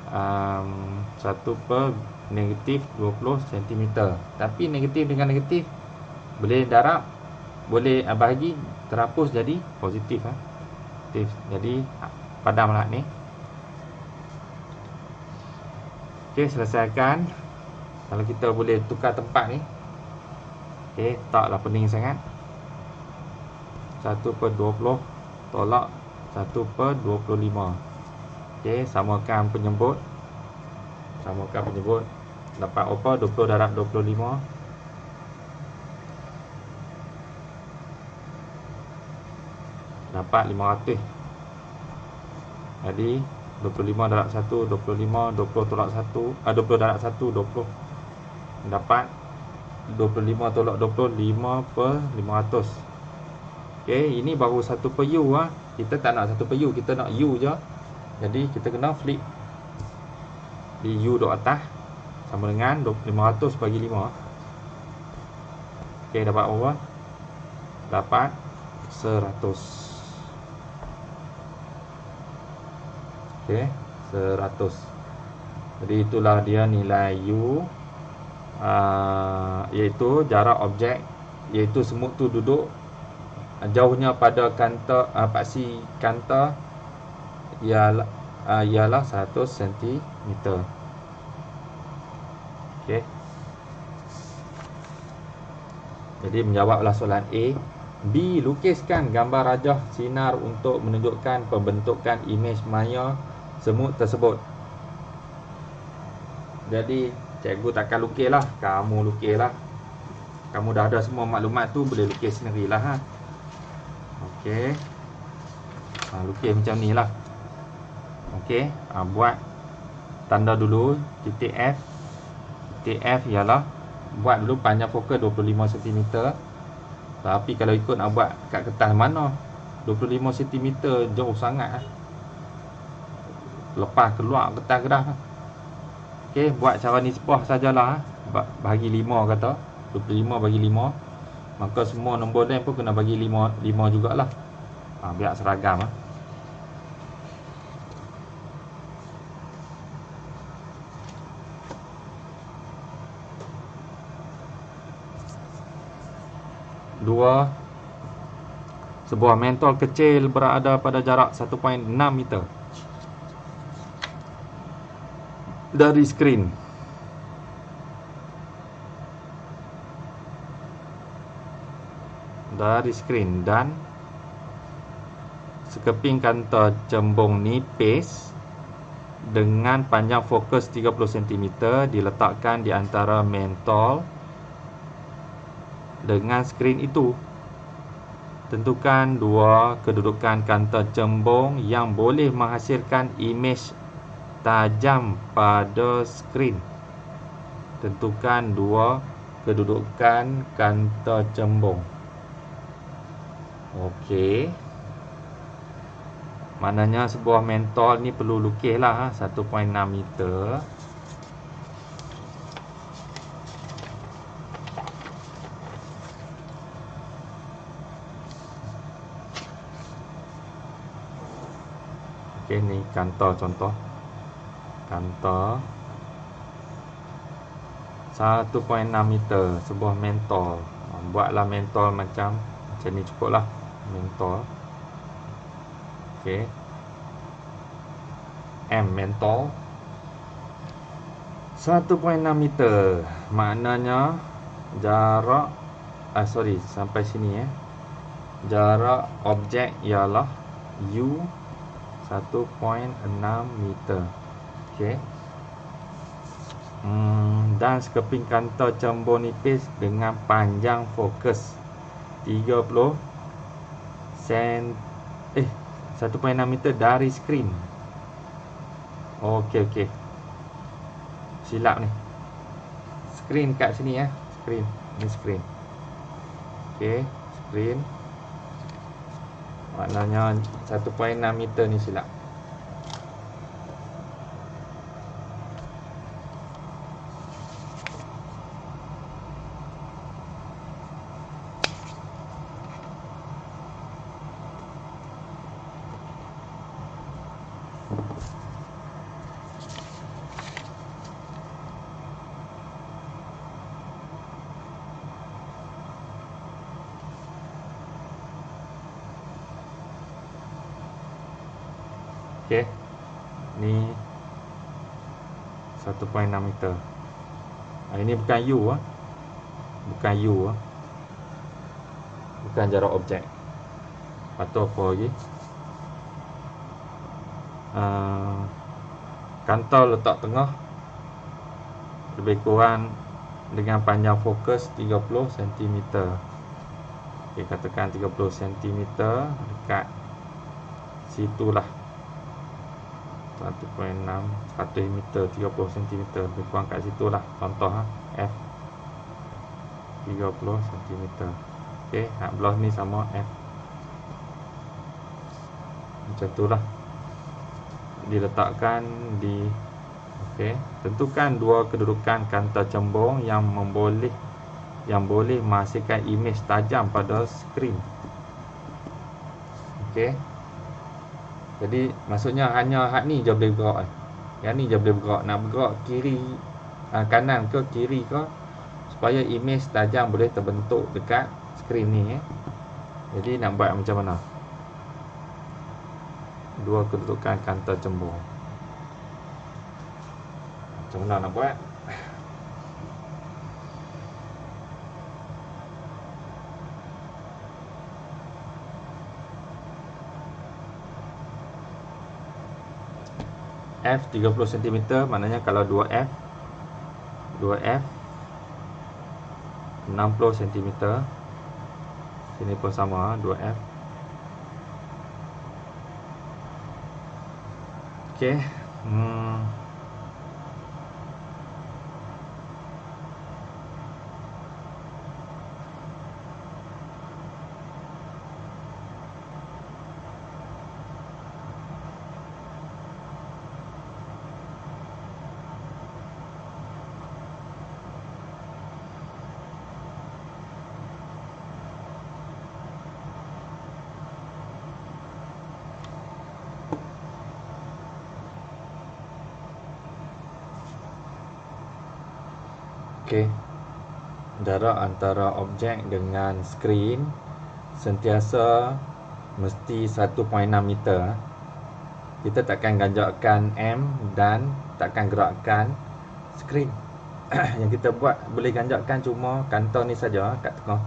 1 per negatif 20 cm. Tapi negatif dengan negatif boleh darab, boleh bahagi, terhapus jadi positif. Jadi padamlah ni. Okey, selesaikan. Kalau kita boleh tukar tempat ni. Okey, taklah pening sangat. 1 per 20 tolak 1 per 25. Okey, samakan penyebut. Dapat apa? 20 darab 25. Dapat 500. Jadi 25 darab 1, 25, 20 tolak 1, 20 darab 1, 20. Dapat 25 tolak 20, 5 per 500. Okey, ini baru 1 per U lah. Kita tak nak 1 per U, kita nak U je. Jadi kita kena flip di U dot atas sama dengan 500 bagi 5. Okey, dapat apa? Dapat 100. Okey, 100. Jadi itulah dia nilai U, iaitu jarak objek, iaitu semut tu duduk jauhnya pada kantor paksi kantor ialah 100 cm. Okey. Jadi menjawablah soalan A. B. Lukiskan gambar rajah sinar untuk menunjukkan pembentukan imej maya semut tersebut. Jadi cikgu takkan lukislah, kamu lukislah. Kamu dah ada semua maklumat tu, boleh lukis sendirilah ha. Okey. Lukis macam ni lah. Okey, buat tanda dulu titik F. Titik F ialah buat dulu panjang fokus 25 cm. Tapi kalau ikut nak buat kat kertas mana, 25 cm jauh sangat. Lepas keluar kertas keras. Okey, buat cara nisbah sajalah. Bagi 5 kata, 25 bagi 5. Maka semua nombor lain pun kena bagi 5 jugalah. Biar seragam ah. Dua, sebuah mentol kecil berada pada jarak 1.6 meter dari skrin. Dan sekeping kantor cembung nipis dengan panjang fokus 30 cm diletakkan di antara mentol dengan skrin itu. Tentukan dua kedudukan kantor cembung yang boleh menghasilkan imej tajam pada skrin. Tentukan dua kedudukan kantor cembung. Okey. Maknanya sebuah mentol ni perlu lukis lah 1.6 meter. Okey, ni kantor contoh. Kantor 1.6 meter sebuah mentol. Buatlah mentol macam ni cukup lah. Mentol. Okey. M mentol 1.6 meter. Maknanya jarak sampai sini jarak objek ialah U 1.6 meter. Okey. Dan sekeping kantor cembung nipis dengan panjang fokus 30 1.6 meter dari skrin. Okey. Silap ni. Skrin kat sini skrin. Ni skrin. Okey, skrin. Maknanya 1.6 meter ni silap. Okey. Ni 1.6 meter. Ini bukan U Bukan U Bukan jarak objek. Atau apa lagi? Kantor letak tengah. lebih kurang dengan panjang fokus 30 cm. Okey, katakan 30 cm dekat situlah 1.6 100 meter 30 cm lebih kurang kat situlah contoh F 30 cm. Okey, hak belah ni sama F. Macam itulah diletakkan di. Okey, tentukan dua kedudukan kaunter cembung yang boleh menghasilkan imej tajam pada skrin. Okey. Jadi maksudnya hanya hak ni je boleh bergerak. Yang ni je boleh bergerak. Nak bergerak kiri kanan ke kiri ke supaya imej tajam boleh terbentuk dekat skrin ni. Jadi nak buat macam mana? Dua kedudukan kaunter cembung. Macam mana nak buat? F 30 cm maknanya kalau 2F 60 cm. Sini pun sama 2F. Okey. Okey. Jarak antara objek dengan skrin sentiasa mesti 1.6 meter. Kita takkan ganjakkan M dan takkan gerakkan skrin. Yang kita buat boleh ganjakkan cuma kaunter ni saja kat tengah.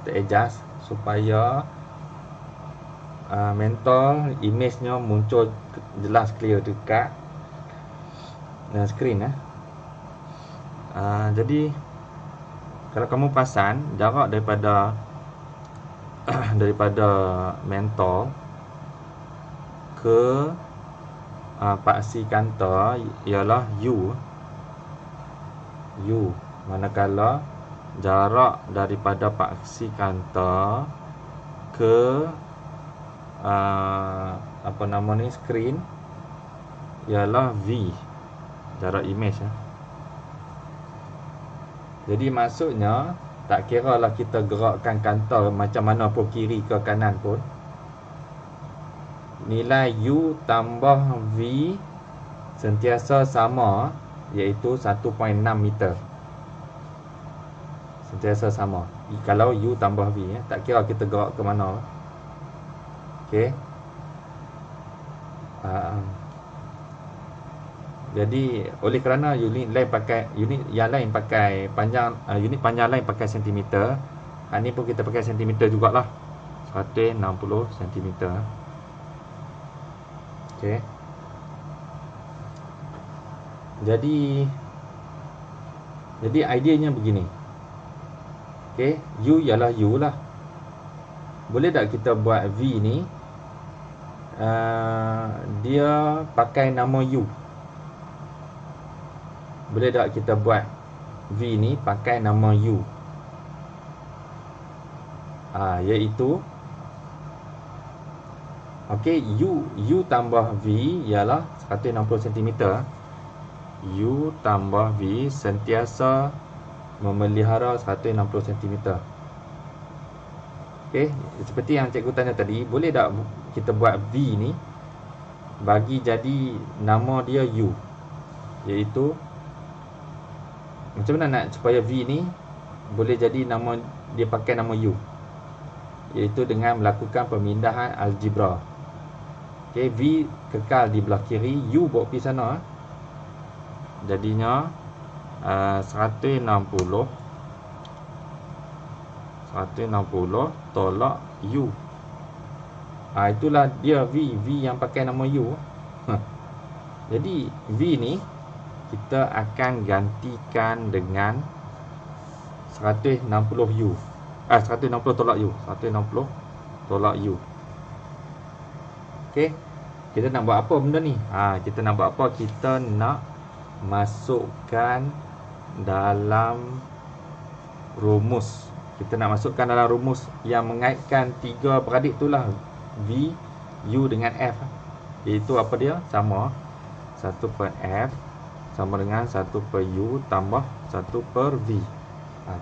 Kita adjust supaya mentol imejnya muncul jelas clear dekat skrin. Jadi kalau kamu pasang jarak daripada mentol ke paksi kaunter ialah U. Manakala jarak daripada paksi kaunter ke skrin ialah V, jarak imej. Jadi maksudnya tak kira lah kita gerakkan kaunter macam mana pun, kiri ke kanan pun, nilai U tambah V sentiasa sama, iaitu 1.6 meter. Sentiasa sama kalau U tambah V, tak kira kita gerak ke mana. Okey. Jadi oleh kerana unit yang lain pakai panjang, unit panjang lain pakai sentimeter, hak ni pun kita pakai sentimeter jugalah, 160 sentimeter. Okey. Jadi ideanya begini. Okey, U ialah U lah. Boleh tak kita buat V ni dia pakai nama U? Boleh tak kita buat V ni pakai nama U? Iaitu okey, U tambah V ialah 160 cm. U tambah V sentiasa memelihara 160 cm. Okey, seperti yang cikgu tanya tadi, boleh tak kita buat V ni bagi jadi nama dia U? Iaitu macam mana nak supaya V ni boleh jadi nama dia pakai nama U? Iaitu dengan melakukan pemindahan algebra. Okey, V kekal di belah kiri, U bawa pergi sana. Jadinya 160 tolak U. Itulah dia V yang pakai nama U. Jadi V ni kita akan gantikan dengan 160 U. 160 tolak U. 160 tolak U. Okey. Kita nak buat apa benda ni? Kita nak buat apa? Kita nak masukkan dalam rumus. Kita nak masukkan dalam rumus yang mengaitkan tiga beradik itulah, V, U dengan F. Iaitu apa dia? Sama 1/F sama dengan 1/U tambah 1/V.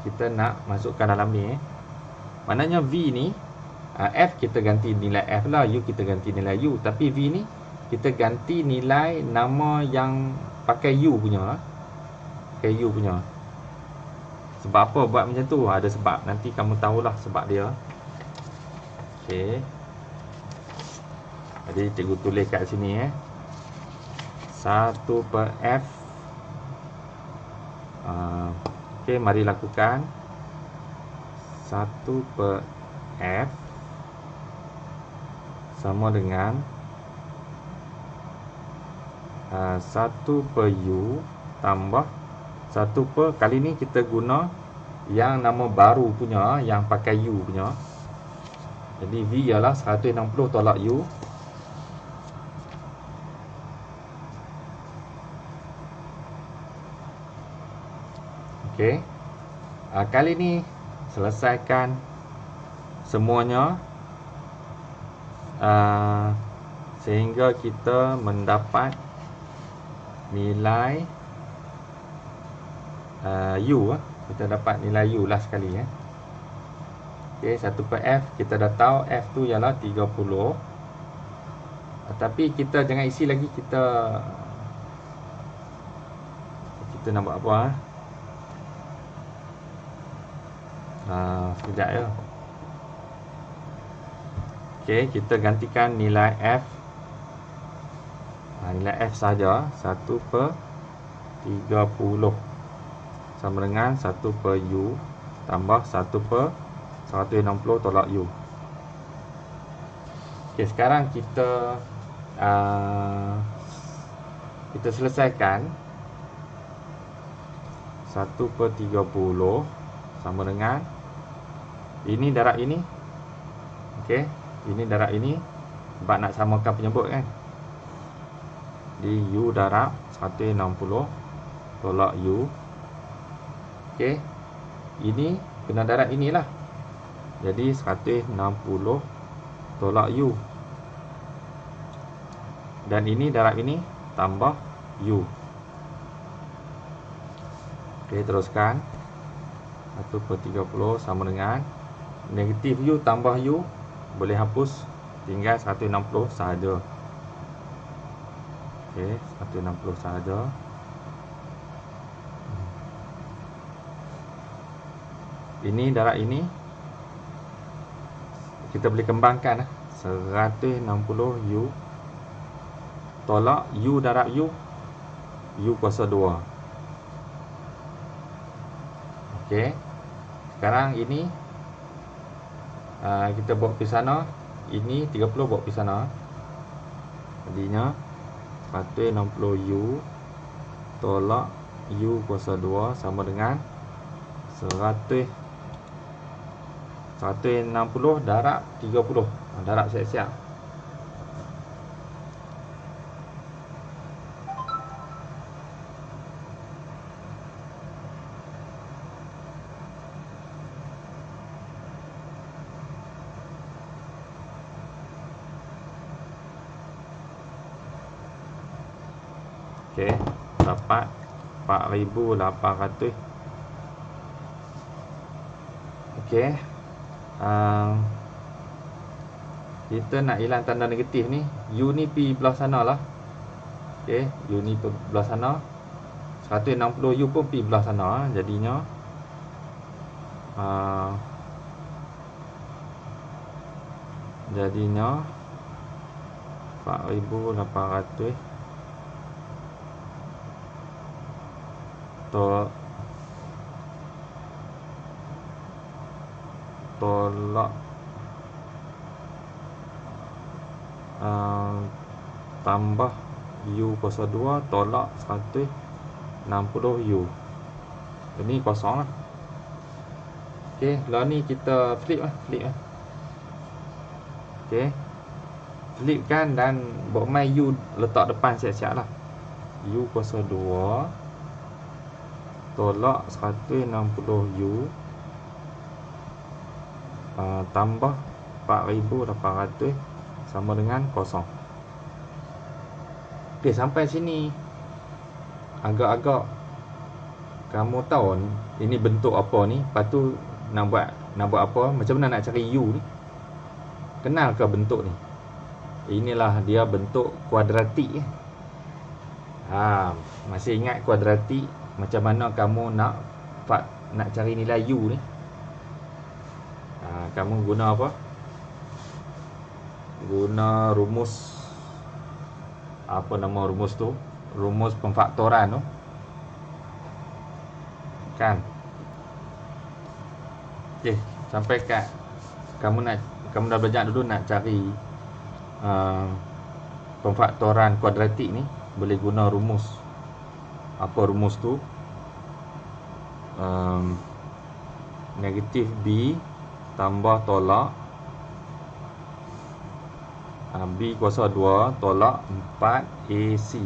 Kita nak masukkan dalam ni. Maknanya V ni, F kita ganti nilai F lah, U kita ganti nilai U. Tapi V ni kita ganti nilai nama yang pakai U punya. Pakai U punya. Sebab apa buat macam tu? Ada sebab. Nanti kamu tahulah sebab dia. Okey. Jadi cikgu tulis kat sini 1/F. Okey, mari lakukan. 1/F sama dengan 1/U tambah 1 kali ni kita guna yang nama baru punya, yang pakai U punya. Jadi V ialah 160 tolak U. Okey. Kali ni selesaikan semuanya sehingga kita mendapat nilai U. Kita dapat nilai U lah sekali. Okey, 1/F kita dah tahu F tu ialah 30. Tapi kita jangan isi lagi, kita nak buat apa? Sekejap ya. Okey, kita gantikan nilai F. Nilai F saja 1/30 sama dengan 1/U tambah 1/160 tolak U. Okey, sekarang kita selesaikan 1/30 sama dengan ini darab ini. Okey, ini darab ini sebab nak samakan penyebut kan. Di U darab 160 tolak U. Okey, ini kena darab inilah. Jadi 160 tolak U. Dan ini darab ini tambah U. Okey, teruskan. 1/30 sama dengan negatif U tambah U. Boleh hapus, tinggal 160 sahaja. Okey, 160 sahaja. Ini darab ini kita boleh kembangkan 160 U tolak U darab U, U kuasa 2. Okey, sekarang ini kita bawa pergi sana. Ini 30 bawa pergi sana. Jadinya 160 U tolak U kuasa 2 sama dengan 160 darab 30. Darab siap-siap. Okey, dapat 4,800. Okey. Kita nak hilang tanda negatif ni. U ni pi belah sana lah. Okey, U ni belah sana. 160 U pun pi belah sana. Jadinya jadinya 4,800 tolak tambah U kuasa 2 tolak 160 60U. Ini kosong lah. Okey, lalu ni kita flip lah. Okey, flip kan, dan buat main U letak depan siap-siap lah. U kuasa 2 tolak 160U tambah 4,800 sama dengan kosong. Okey, sampai sini agak-agak kamu tahu ini bentuk apa ni. Lepas tu nak buat apa, macam mana nak cari U ni. Kenal ke bentuk ni? Inilah dia bentuk kuadratik. Masih ingat kuadratik? Macam mana kamu nak cari nilai U ni? Kamu guna apa? Guna rumus, apa nama rumus tu? Rumus pemfaktoran tu, kan? Okey, sampai kat kamu dah belajar dulu nak cari pemfaktoran kuadratik ni, boleh guna rumus. Apa rumus tu? Negatif B tambah tolak B kuasa 2 tolak 4AC.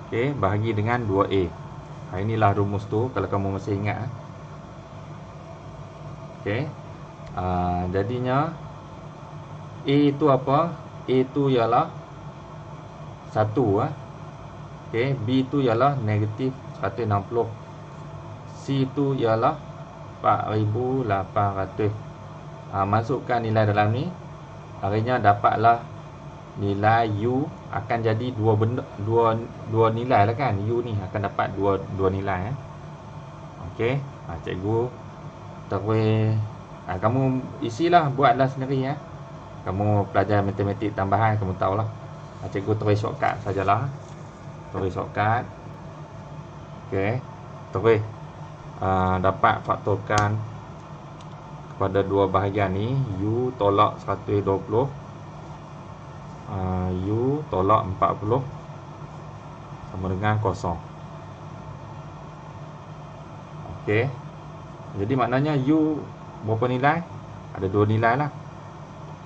Okey, bahagi dengan 2A. Inilah rumus tu kalau kamu masih ingat. Okey, jadinya A tu apa? A tu ialah 1. Okey, B tu ialah negatif 160. C tu ialah 4,800. Masukkan nilai dalam ni, akhirnya dapatlah nilai U akan jadi dua nilai lah kan. U ni akan dapat dua nilai. Okey, cikgu terus kamu isilah, buatlah sendiri. Kamu pelajar matematik tambahan, kamu tahulah. Cikgu terus shortcut sajalah. Terus shortcut. Okey, terus dapat faktorkan kepada dua bahagian ni. U tolak 120, U tolak 40 sama dengan kosong. Okey, jadi maknanya U berapa nilai? Ada dua nilai lah.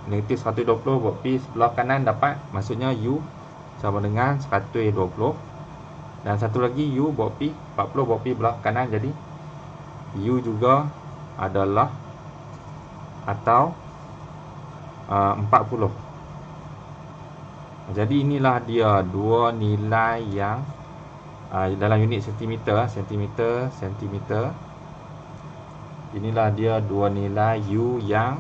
Negatif 120 buat P sebelah kanan dapat, maksudnya U sama dengan 120. Dan satu lagi U buat P, 40 buat P belah kanan, jadi U juga adalah atau 40. Jadi inilah dia dua nilai yang dalam unit sentimeter. Inilah dia dua nilai U yang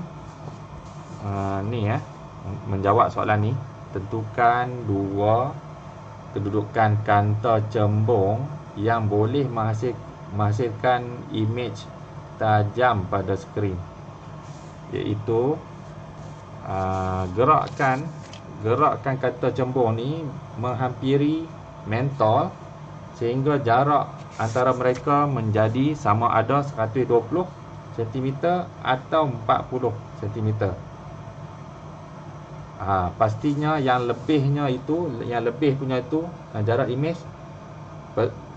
menjawab soalan ni. Tentukan dua kedudukan kanta cembung yang boleh menghasilkan imej tajam pada skrin, iaitu gerakkan kanta cembung ni menghampiri mentol sehingga jarak antara mereka menjadi sama ada 120 cm atau 40 cm. Pastinya yang lebih punya itu jarak imej,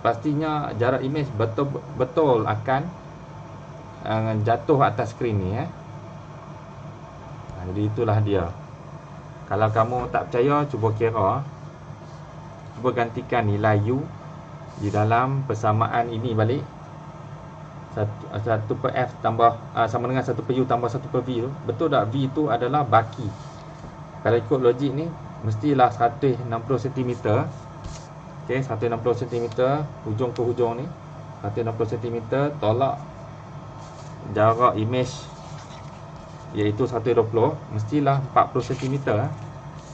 pastinya jarak imej betul akan jatuh atas skrin ni. Jadi itulah dia. Kalau kamu tak percaya, cuba kira, cuba gantikan nilai U di dalam persamaan ini balik. 1 per F tambah sama dengan 1 per U tambah 1 per V tu. Betul tak V tu adalah baki? Kalau ikut logik ni mestilah 160 cm. Okey, 160 cm hujung ke hujung ni, 160 cm tolak jarak imej iaitu 120, mestilah 40 cm.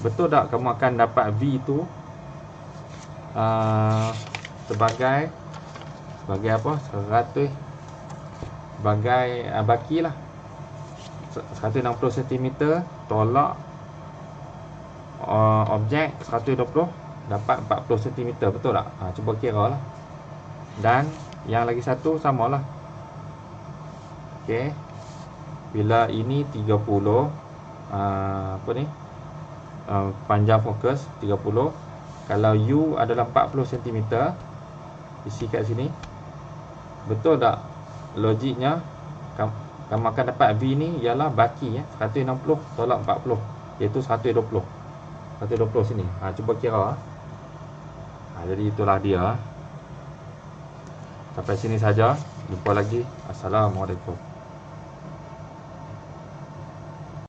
Betul tak kamu akan dapat V tu sebagai apa? 100 sebagai baki lah. 160 cm tolak objek 120 dapat 40 cm. Betul tak? Cuba kira lah. Dan yang lagi satu samalah. Okey, bila ini 30 panjang fokus 30, kalau U adalah 40 cm, isi kat sini. Betul tak? Logiknya kamu akan dapat V ni ialah baki 160 tolak 40, iaitu 120. 120 sini. Cuba kira. Jadi itulah dia. Sampai sini saja. Jumpa lagi. Assalamualaikum.